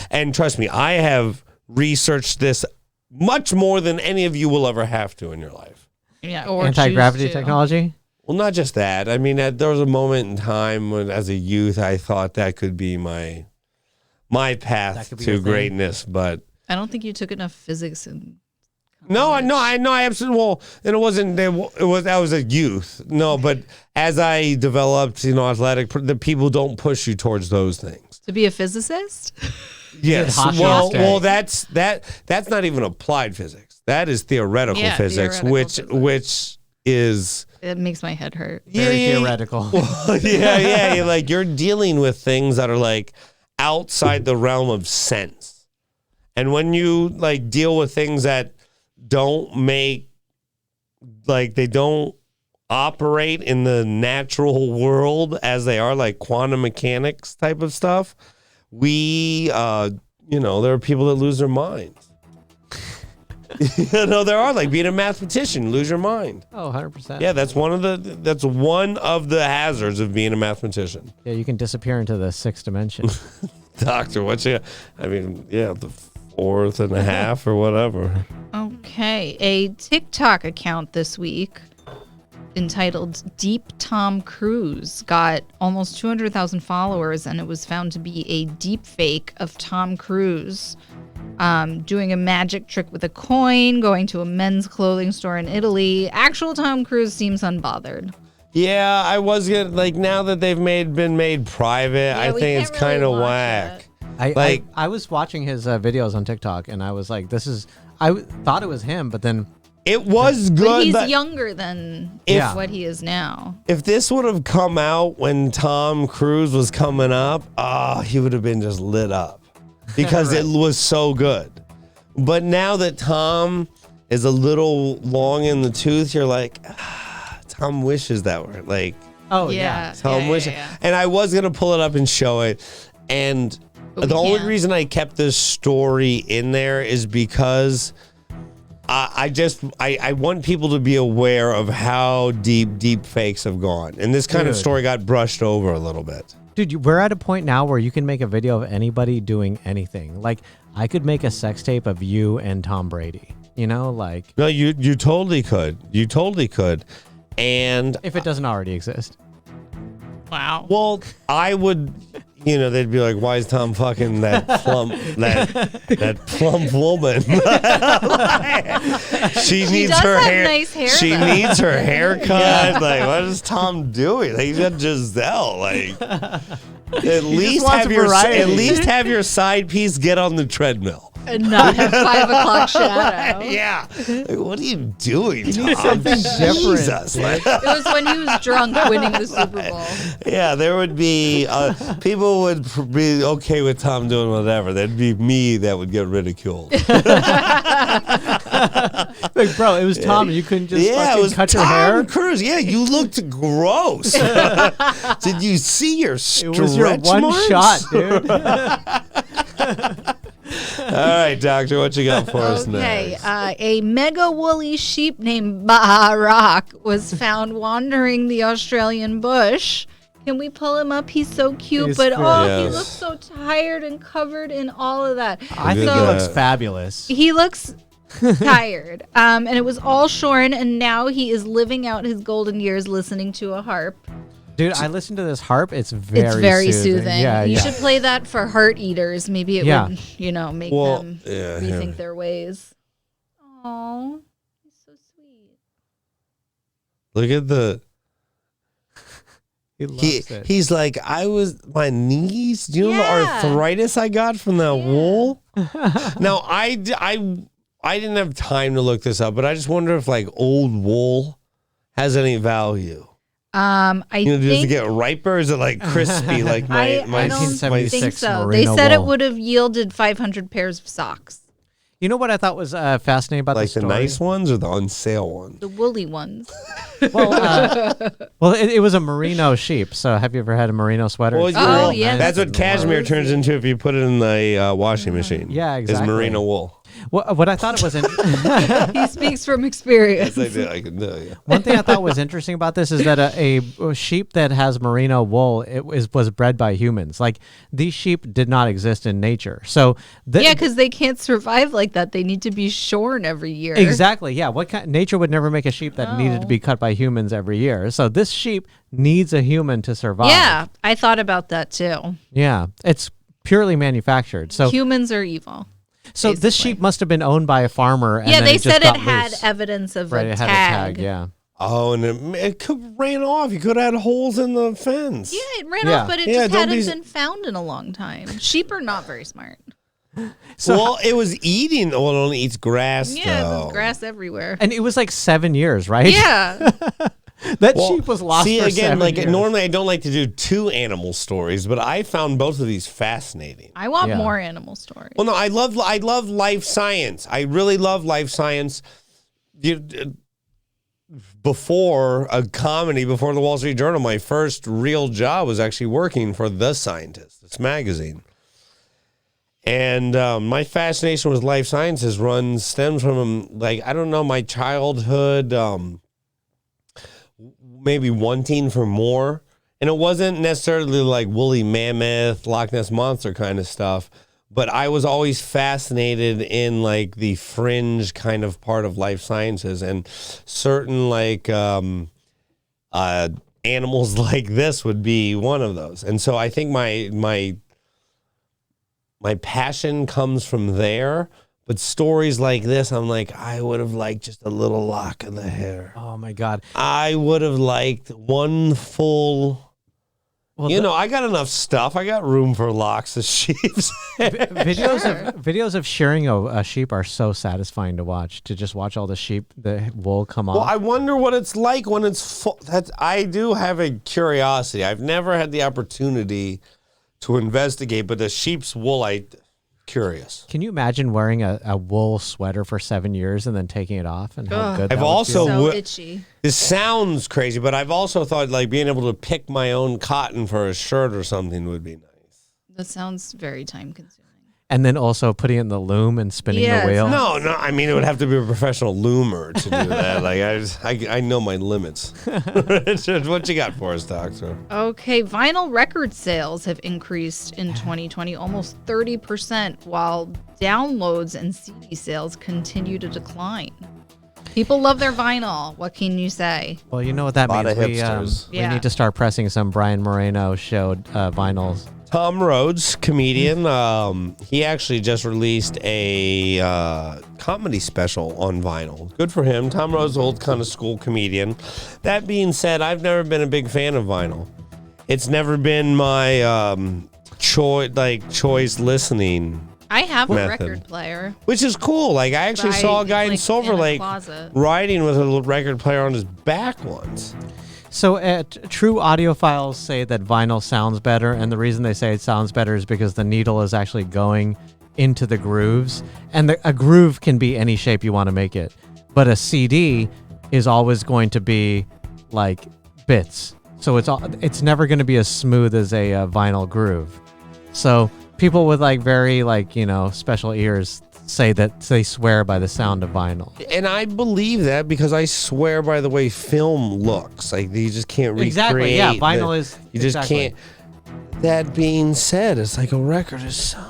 And trust me, I have researched this much more than any of you will ever have to in your life. Yeah, or anti-gravity technology? Well, not just that. I mean, there was a moment in time when, as a youth, I thought that could be my path to greatness. But I don't think you took enough physics in I absolutely. Well, and it wasn't. I was a youth. No, but as I developed, athletic, the people don't push you towards those things. To be a physicist? Yes. Well, that's not even applied physics. That is theoretical physics, which is. It makes my head hurt. Very theoretical. Yeah. Like you're dealing with things that are like outside the realm of sense, and when you like deal with things that don't operate in the natural world as they are, like quantum mechanics type of stuff, there are people that lose their minds. There are, like being a mathematician, lose your mind. Oh, 100%. Yeah, that's one of the hazards of being a mathematician. Yeah, you can disappear into the sixth dimension. Doctor, the fourth and a half or whatever. Okay. Okay, a TikTok account this week entitled Deep Tom Cruise got almost 200,000 followers, and it was found to be a deep fake of Tom Cruise doing a magic trick with a coin, going to a men's clothing store in Italy. Actual Tom Cruise seems unbothered. Yeah, I was gonna now that they've been made private. I think it's kind of whack. I was watching his videos on TikTok, and I was like, I thought it was him, but then it was good. But he's but younger than what he is now. If this would have come out when Tom Cruise was coming up, he would have been just lit up because it was so good. But now that Tom is a little long in the tooth, you're like, Tom wishes that were like. Oh yeah. Tom wishes. And I was gonna pull it up and show it, and the only reason I kept this story in there is because I want people to be aware of how deep fakes have gone. And this kind of story got brushed over a little bit. Dude, we're at a point now where you can make a video of anybody doing anything. Like, I could make a sex tape of you and Tom Brady. You know, like... No, you totally could. You totally could. And... if it doesn't already exist. Wow. Well, I would... they'd be like, "Why is Tom fucking that plump woman?" She needs her hair. Nice hair. She needs her haircut. Like, what is Tom doing? Like, he's got Giselle. Like, at least have your side piece get on the treadmill. And not have 5 o'clock shadow. Yeah. Like, what are you doing, Tom? something Jesus. different. It was when he was drunk winning the Super Bowl. Yeah, there would be people would be okay with Tom doing whatever. There'd be me that would get ridiculed. Like, bro, it was Tom. You couldn't just it was cut Tom your hair. Cruise. Yeah, you looked gross. Did you see your stretch It was your one marks? shot, dude. All right, doctor, what you got for us next? A mega woolly sheep named Barak was found wandering the Australian bush. Can we pull him up? He's so cute, He's but great. he looks so tired and covered in all of that. I think he looks fabulous. He looks tired. And it was all shorn, and now he is living out his golden years listening to a harp. Dude, I listened to this harp. It's very soothing. Yeah, you should play that for heart eaters. Maybe it would, make them rethink their ways. Oh, he's so sweet. Look at the... He loves it. He's like, my knees, do you know the arthritis I got from that wool? Now, I didn't have time to look this up, but I just wonder if like old wool has any value. I does think it get riper? Is it like crispy? Like I don't 1976 think so. Moreno They said it wool. would have yielded 500 pairs of socks. You know what I thought was fascinating about like this the story? nice ones or the on sale ones? The woolly ones. Well, it was a merino sheep. So have you ever had a merino sweater? Well, It's Oh, great. yeah. That's what cashmere turns into if you put it in the washing machine. Yeah, exactly. Is merino wool. What I thought it was He speaks from experience. I can tell you. one thing I thought was interesting about this is that a sheep that has merino wool was bred by humans. Like, these sheep did not exist in nature. So Yeah, because they can't survive like that. They need to be shorn every year. Exactly. Yeah. Nature would never make a sheep that needed to be cut by humans every year. So this sheep needs a human to survive. Yeah, I thought about that too. Yeah. It's purely manufactured. So Humans are evil. So this sheep must have been owned by a farmer. And Yeah, then they it just said got it had loose. evidence of Right, a it tag. had a tag. Yeah. Oh, and it could ran off. You could have had holes in the fence. Yeah, it ran Yeah. off, but it Yeah, just don't hadn't be- been found in a long time. Sheep are not very smart. Well, it was eating. Well, it only eats grass, Yeah, though. there's grass everywhere. And it was like 7 years, right? Yeah. That Well, sheep was lost see, for again, 7 like years. normally I don't like to do two animal stories, but I found both of these fascinating. I want Yeah. more animal stories. Well, no, I love life science. I really love life science. Before a comedy, before the Wall Street Journal, my first real job was actually working for The Scientist, this magazine. And my fascination with life sciences stems from, like, I don't know, my childhood, maybe wanting for more. And it wasn't necessarily like woolly mammoth, Loch Ness Monster kind of stuff, but I was always fascinated in like the fringe kind of part of life sciences, and certain like animals like this would be one of those. And so I think my passion comes from there. But stories like this, I'm like, I would have liked just a little lock of the hair. Oh my God. I would have liked one full. Well, I got enough stuff. I got room for locks of sheep's hair. Videos of shearing a sheep are so satisfying to watch. To just watch all the wool come off. Well, I wonder what it's like when it's full. I do have a curiosity. I've never had the opportunity to investigate, but the sheep's wool, curious. Can you imagine wearing a wool sweater for 7 years and then taking it off, and how good that I've also so itchy. This sounds crazy, but I've also thought like being able to pick my own cotton for a shirt or something would be nice. That sounds very time consuming. And then also putting it in the loom and spinning Yeah, the wheel. No. I mean, it would have to be a professional loomer to do that. Like I know my limits. Richard, what you got for us, Doctor? Okay, vinyl record sales have increased in 2020 almost 30%, while downloads and CD sales continue to decline. People love their vinyl. What can you say? Well, you know what that A lot means. of hipsters. We need to start pressing some Brian Moreno Show vinyls. Tom Rhodes, comedian, he actually just released a comedy special on vinyl. Good for him. Tom Rhodes, old kind of school comedian. That being said, I've never been a big fan of vinyl. It's never been my choice listening. I have a method. record player. Which is cool. Like, I actually saw a guy in Silver Lake riding with a record player on his back once. So true audiophiles say that vinyl sounds better, and the reason they say it sounds better is because the needle is actually going into the grooves, and a groove can be any shape you want to make it, but a CD is always going to be like bits, so it's never going to be as smooth as a vinyl groove. So people with like very special ears say that they swear by the sound of vinyl. And I believe that because I swear by the way film looks. Like, you just can't recreate. Exactly, yeah. Vinyl is... You just exactly. can't... That being said, it's like a record is so big.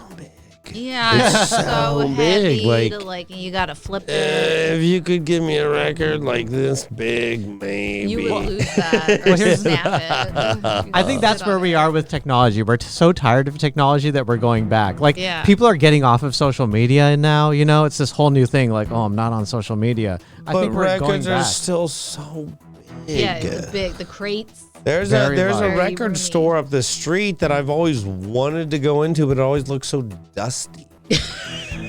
Yeah, it's so big, heavy like, you gotta flip it. If you could give me a record like this big, maybe. You would lose that or snap it. I think that's where we are with technology. We're so tired of technology that we're going back. Like, people are getting off of social media now, it's this whole new thing. Like, oh, I'm not on social media. I think we're going records are back. still so big. Yeah, it's big. The crates. There's a record store up the street that I've always wanted to go into, but it always looks so dusty.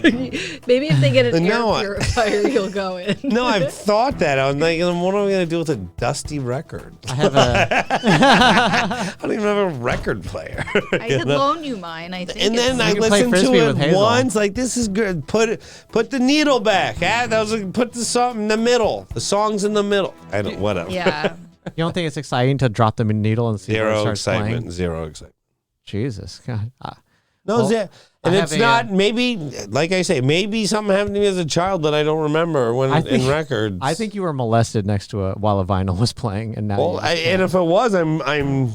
Maybe if they get an air purifier, you'll go in. No, I've thought that. I'm like, what am I going to do with a dusty record? I don't even have a record player. I could loan you mine, I think. And then I listened to it once. Like, this is good. Put the needle back. Put the song in the middle. The song's in the middle. I don't. Whatever. Yeah. You don't think it's exciting to drop the needle and see where it starts playing? Zero excitement. Jesus. God. And it's not, maybe, like I say, maybe something happened to me as a child that I don't remember in records. I think you were molested next to while a vinyl was playing, and now. And if it was, I'm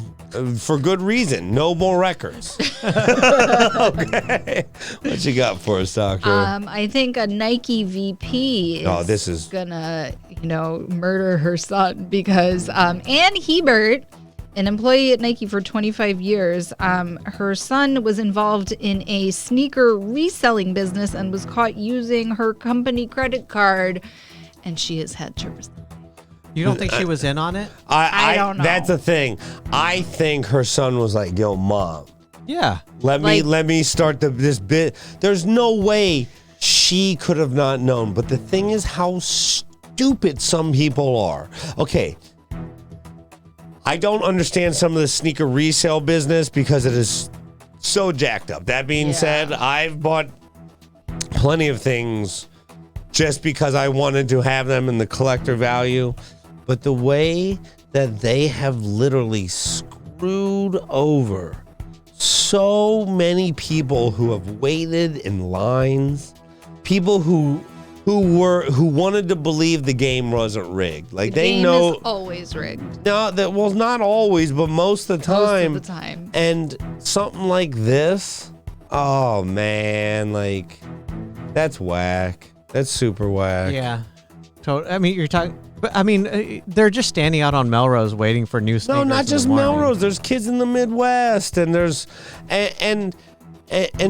for good reason. No more records. Okay, what you got for us, Doctor? I think a Nike VP is gonna, murder her son because Ann Hebert, an employee at Nike for 25 years, her son was involved in a sneaker reselling business and was caught using her company credit card, and she has had to resign. You don't think she was in on it? I don't know. That's the thing. I think her son was like, "Yo, mom, yeah, let me start this bit." There's no way she could have not known. But the thing is, how stupid some people are. Okay. I don't understand some of the sneaker resale business because it is so jacked up. That being said, I've bought plenty of things just because I wanted to have them in the collector value. But the way that they have literally screwed over so many people who have waited in lines, people who wanted to believe the game wasn't rigged. Like, they know is always rigged. No, not always, but most of the time. Most of the time. And something like this, Oh man, like that's whack. That's super whack. Yeah. I mean, you're talking, but I mean, they're just standing out on Melrose waiting for new sneakers. No, not just Melrose. There's kids in the Midwest, and there's and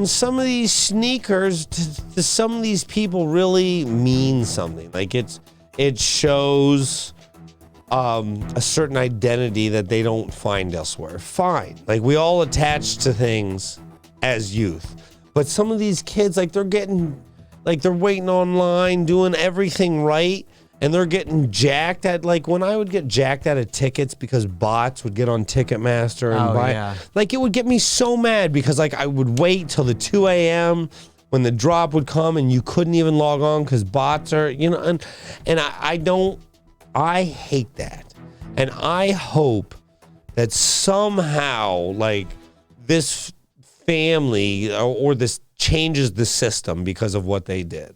some of these sneakers to some of these people really mean something. Like it shows a certain identity that they don't find elsewhere. Fine, like we all attach to things as youth, but some of these kids, like they're waiting online, doing everything right, and they're getting jacked at, like when I would get jacked out of tickets because bots would get on Ticketmaster and buy. Yeah. Like it would get me so mad because like I would wait till the 2 a.m. when the drop would come and you couldn't even log on because bots are, and I hate that. And I hope that somehow like this family or this changes the system because of what they did.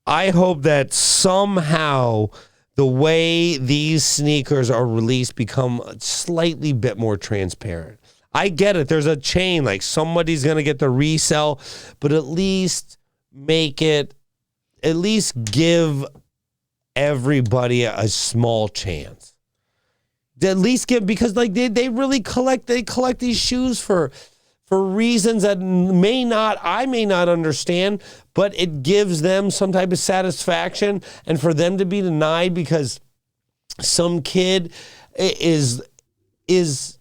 I hope that somehow the way these sneakers are released become a slightly bit more transparent. I get it. There's a chain, like somebody's going to get the resell, but at least give everybody a small chance. At least give, because like they really collect these shoes for reasons that I may not understand, but it gives them some type of satisfaction. And for them to be denied because some kid is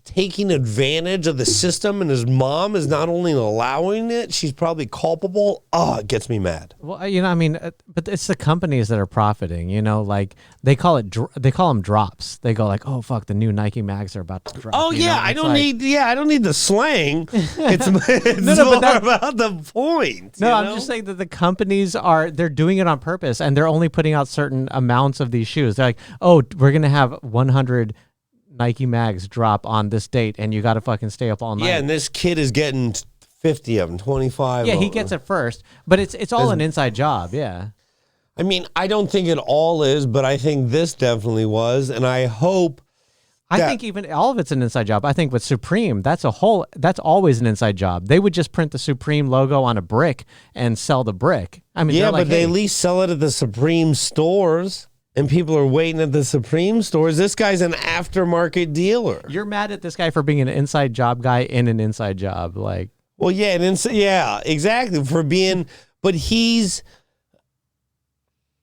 taking advantage of the system and his mom is not only allowing it, she's probably culpable. Oh, it gets me mad. Well, I mean, but it's the companies that are profiting, like they call them drops. They go like, oh, fuck, the new Nike mags are about to drop. Oh yeah, I don't need the slang. It's No, more but about the point. No, I'm just saying that the companies they're doing it on purpose and they're only putting out certain amounts of these shoes. They're like, oh, we're going to have 100 Nike mags drop on this date and you got to fucking stay up all night. Yeah, and this kid is getting 50 of them, 25 Yeah, of he them. gets it first, but it's all an inside job, yeah. I mean, I don't think it all is, but I think this definitely was, and I hope I think even all of it's an inside job. I think with Supreme, that's always an inside job. They would just print the Supreme logo on a brick and sell the brick. I mean, yeah, like, but they at least sell it at the Supreme stores. And people are waiting at the Supreme stores. This guy's an aftermarket dealer. You're mad at this guy for being an inside job guy in an inside job, like. Well, yeah, yeah, exactly, for being. But he's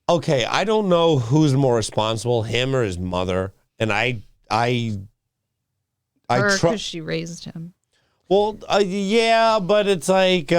okay. I don't know who's more responsible, him or his mother. And I because she raised him. Well, yeah, but it's like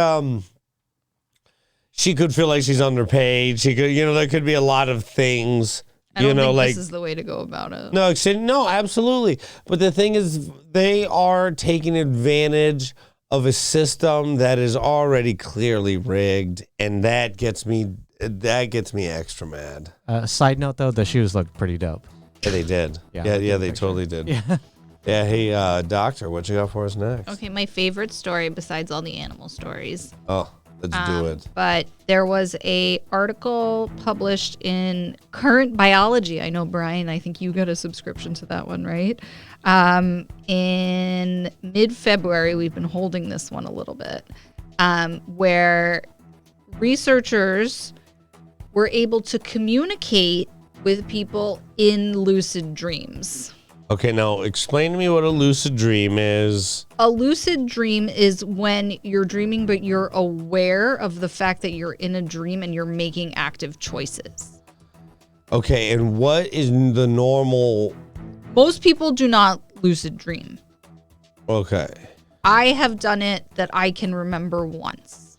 she could feel like she's underpaid. She could, there could be a lot of things. I don't think this is the way to go about it. No, absolutely. But the thing is, they are taking advantage of a system that is already clearly rigged, and that gets me extra mad. Side note, though, the shoes look pretty dope. Yeah, they did. Yeah, they totally did. Yeah. Yeah. Hey, doctor, what you got for us next? Okay, my favorite story besides all the animal stories. Oh, let's do it. But there was a article published in Current Biology. I know, Brian, I think you got a subscription to that one, right? In mid-February, we've been holding this one a little bit, where researchers were able to communicate with people in lucid dreams. Okay, now explain to me what a lucid dream is. A lucid dream is when you're dreaming, but you're aware of the fact that you're in a dream and you're making active choices. Okay, and what is the normal? Most people do not lucid dream. Okay. I have done it that I can remember once.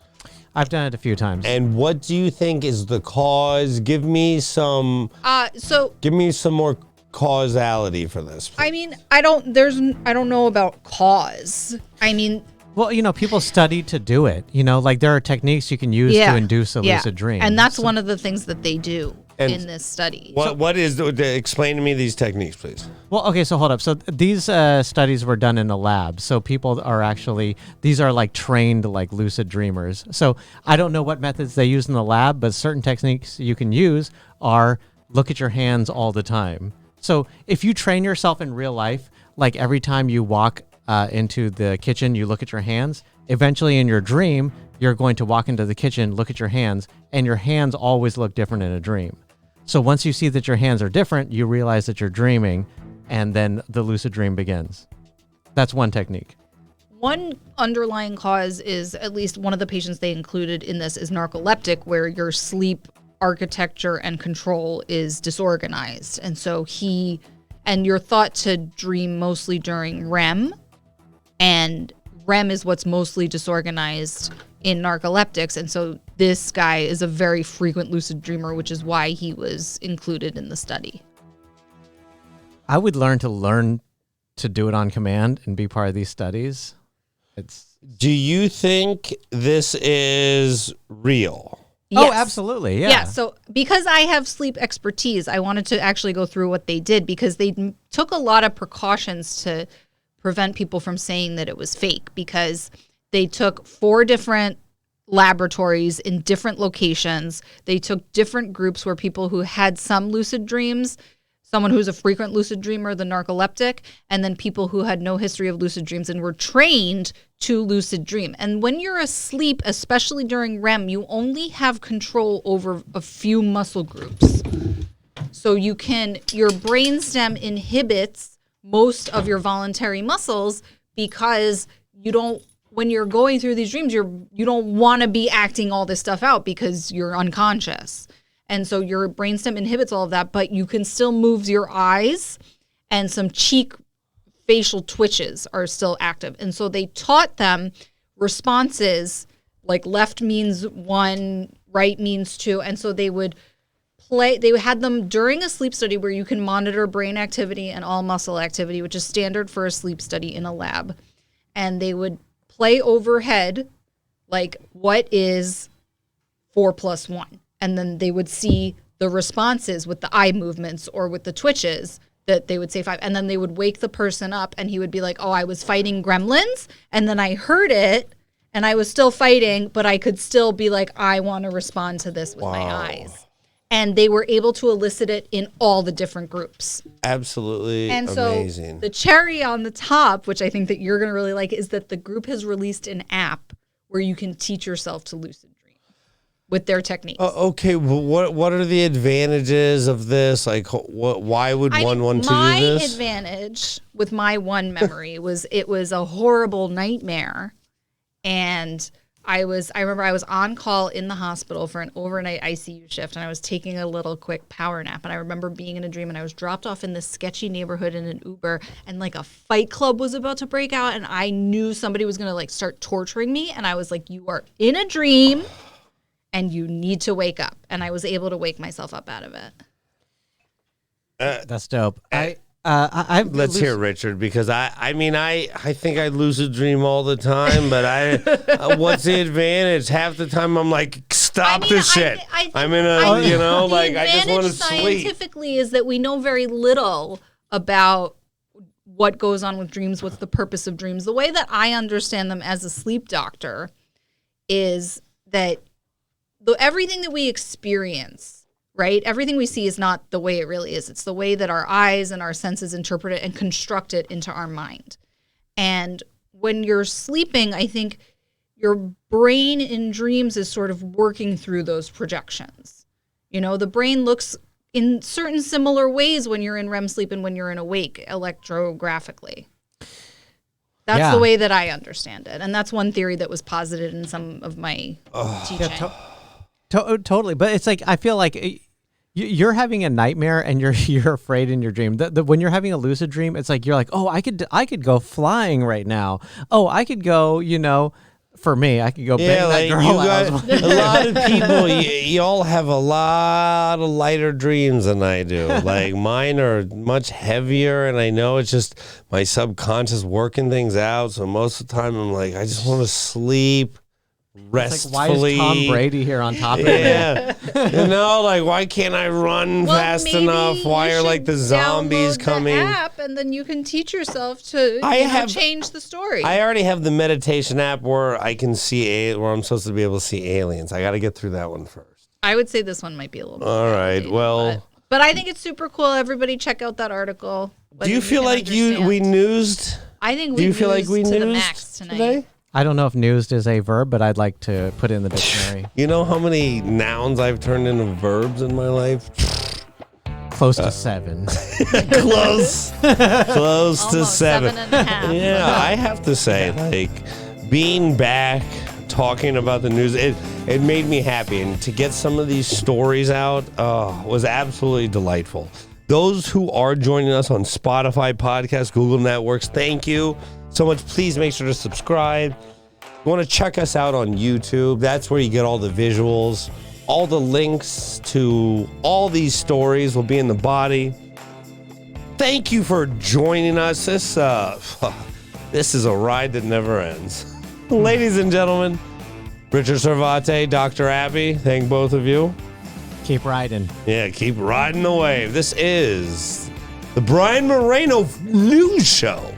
I've done it a few times. And what do you think is the cause? Give me some. Give me some more causality for this, please. I mean, I don't know about cause. I mean, well, people study to do it. Like there are techniques you can use to induce a lucid dream. And that's one of the things that they do in this study. What is explain to me these techniques, please? Well, okay, so hold up. So these studies were done in a lab. So people are these are like trained like lucid dreamers. So I don't know what methods they use in the lab, but certain techniques you can use are look at your hands all the time. So if you train yourself in real life, like every time you walk into the kitchen, you look at your hands, eventually in your dream, you're going to walk into the kitchen, look at your hands, and your hands always look different in a dream. So once you see that your hands are different, you realize that you're dreaming, and then the lucid dream begins. That's one technique. One underlying cause is, at least one of the patients they included in this is narcoleptic, where your sleep architecture and control is disorganized. And so you're thought to dream mostly during REM, and REM is what's mostly disorganized in narcoleptics. And so this guy is a very frequent lucid dreamer, which is why he was included in the study. I would learn to do it on command and be part of these studies. Do you think this is real? Oh, absolutely. Yeah. Yeah. So because I have sleep expertise, I wanted to actually go through what they did, because they took a lot of precautions to prevent people from saying that it was fake, because they took 4 different laboratories in different locations. They took different groups where people who had some lucid dreams, someone who's a frequent lucid dreamer, the narcoleptic, and then people who had no history of lucid dreams and were trained to lucid dream. And when you're asleep, especially during REM, you only have control over a few muscle groups. So your brainstem inhibits most of your voluntary muscles, because when you're going through these dreams, you don't want to be acting all this stuff out because you're unconscious. And so your brainstem inhibits all of that, but you can still move your eyes, and some cheek facial twitches are still active. And so they taught them responses, like left means 1, right means 2. And so they had them during a sleep study where you can monitor brain activity and all muscle activity, which is standard for a sleep study in a lab. And they would play overhead, like, what is 4 + 1? And then they would see the responses with the eye movements or with the twitches, that they would say 5. And then they would wake the person up, and he would be like, oh, I was fighting gremlins, and then I heard it, and I was still fighting, but I could still be like, I want to respond to this with my eyes. And they were able to elicit it in all the different groups. Absolutely and amazing. So the cherry on the top, which I think that you're going to really like, is that the group has released an app where you can teach yourself to lucid dream with their techniques. Okay, well, what are the advantages of this? Like, why would one want to do this? My advantage with my one memory was it was a horrible nightmare, and I remember I was on call in the hospital for an overnight ICU shift, and I was taking a little quick power nap, and I remember being in a dream, and I was dropped off in this sketchy neighborhood in an Uber, and like a fight club was about to break out, and I knew somebody was going to like start torturing me, and I was like, you are in a dream and you need to wake up. And I was able to wake myself up out of it. That's dope. Let's hear Richard, because I think I lucid dream all the time, but what's the advantage? Half the time I'm like, stop this shit. I'm in a, I just want to sleep. Scientifically is that we know very little about what goes on with dreams, what's the purpose of dreams. The way that I understand them as a sleep doctor is that everything that we experience, right? Everything we see is not the way it really is. It's the way that our eyes and our senses interpret it and construct it into our mind. And when you're sleeping, I think your brain in dreams is sort of working through those projections. The brain looks in certain similar ways when you're in REM sleep and when you're in awake, electrographically. That's the way that I understand it. And that's one theory that was posited in some of my teaching. Totally. But it's like, I feel like you're having a nightmare and you're afraid in your dream. When you're having a lucid dream, it's like, you're like, oh, I could go flying right now. Oh, I could go, for me, I could go bang that girl. A lot of people, y'all have a lot of lighter dreams than I do. Like, mine are much heavier, and I know it's just my subconscious working things out. So most of the time I'm like, I just want to sleep restfully. Like, why is Tom Brady here on top of me? Yeah. Why can't I run fast enough? Why are like the zombies coming? The app, and then you can teach yourself to change the story. I already have the meditation app where I can see where I'm supposed to be able to see aliens. I got to get through that one first. I would say this one might be a little bit. All right. Well, but I think it's super cool. Everybody check out that article. Do you feel like we newsed? I think we newsed to the max tonight. I don't know if news is a verb, but I'd like to put it in the dictionary. You know how many nouns I've turned into verbs in my life? Close to 7. Close to Almost 7. 7.5. Yeah, I have to say, like, being back, talking about the news, it made me happy. And to get some of these stories out was absolutely delightful. Those who are joining us on Spotify, podcasts, Google Networks, thank you so much. Please make sure to subscribe. You want to check us out on YouTube. That's where you get all the visuals. All the links to all these stories will be in the body. Thank you for joining us. This is a ride that never ends. Ladies and gentlemen, Richard Sarvate, Dr. Abby, thank both of you. Keep riding. Yeah, keep riding the wave. This is the Brian Moreno News Show.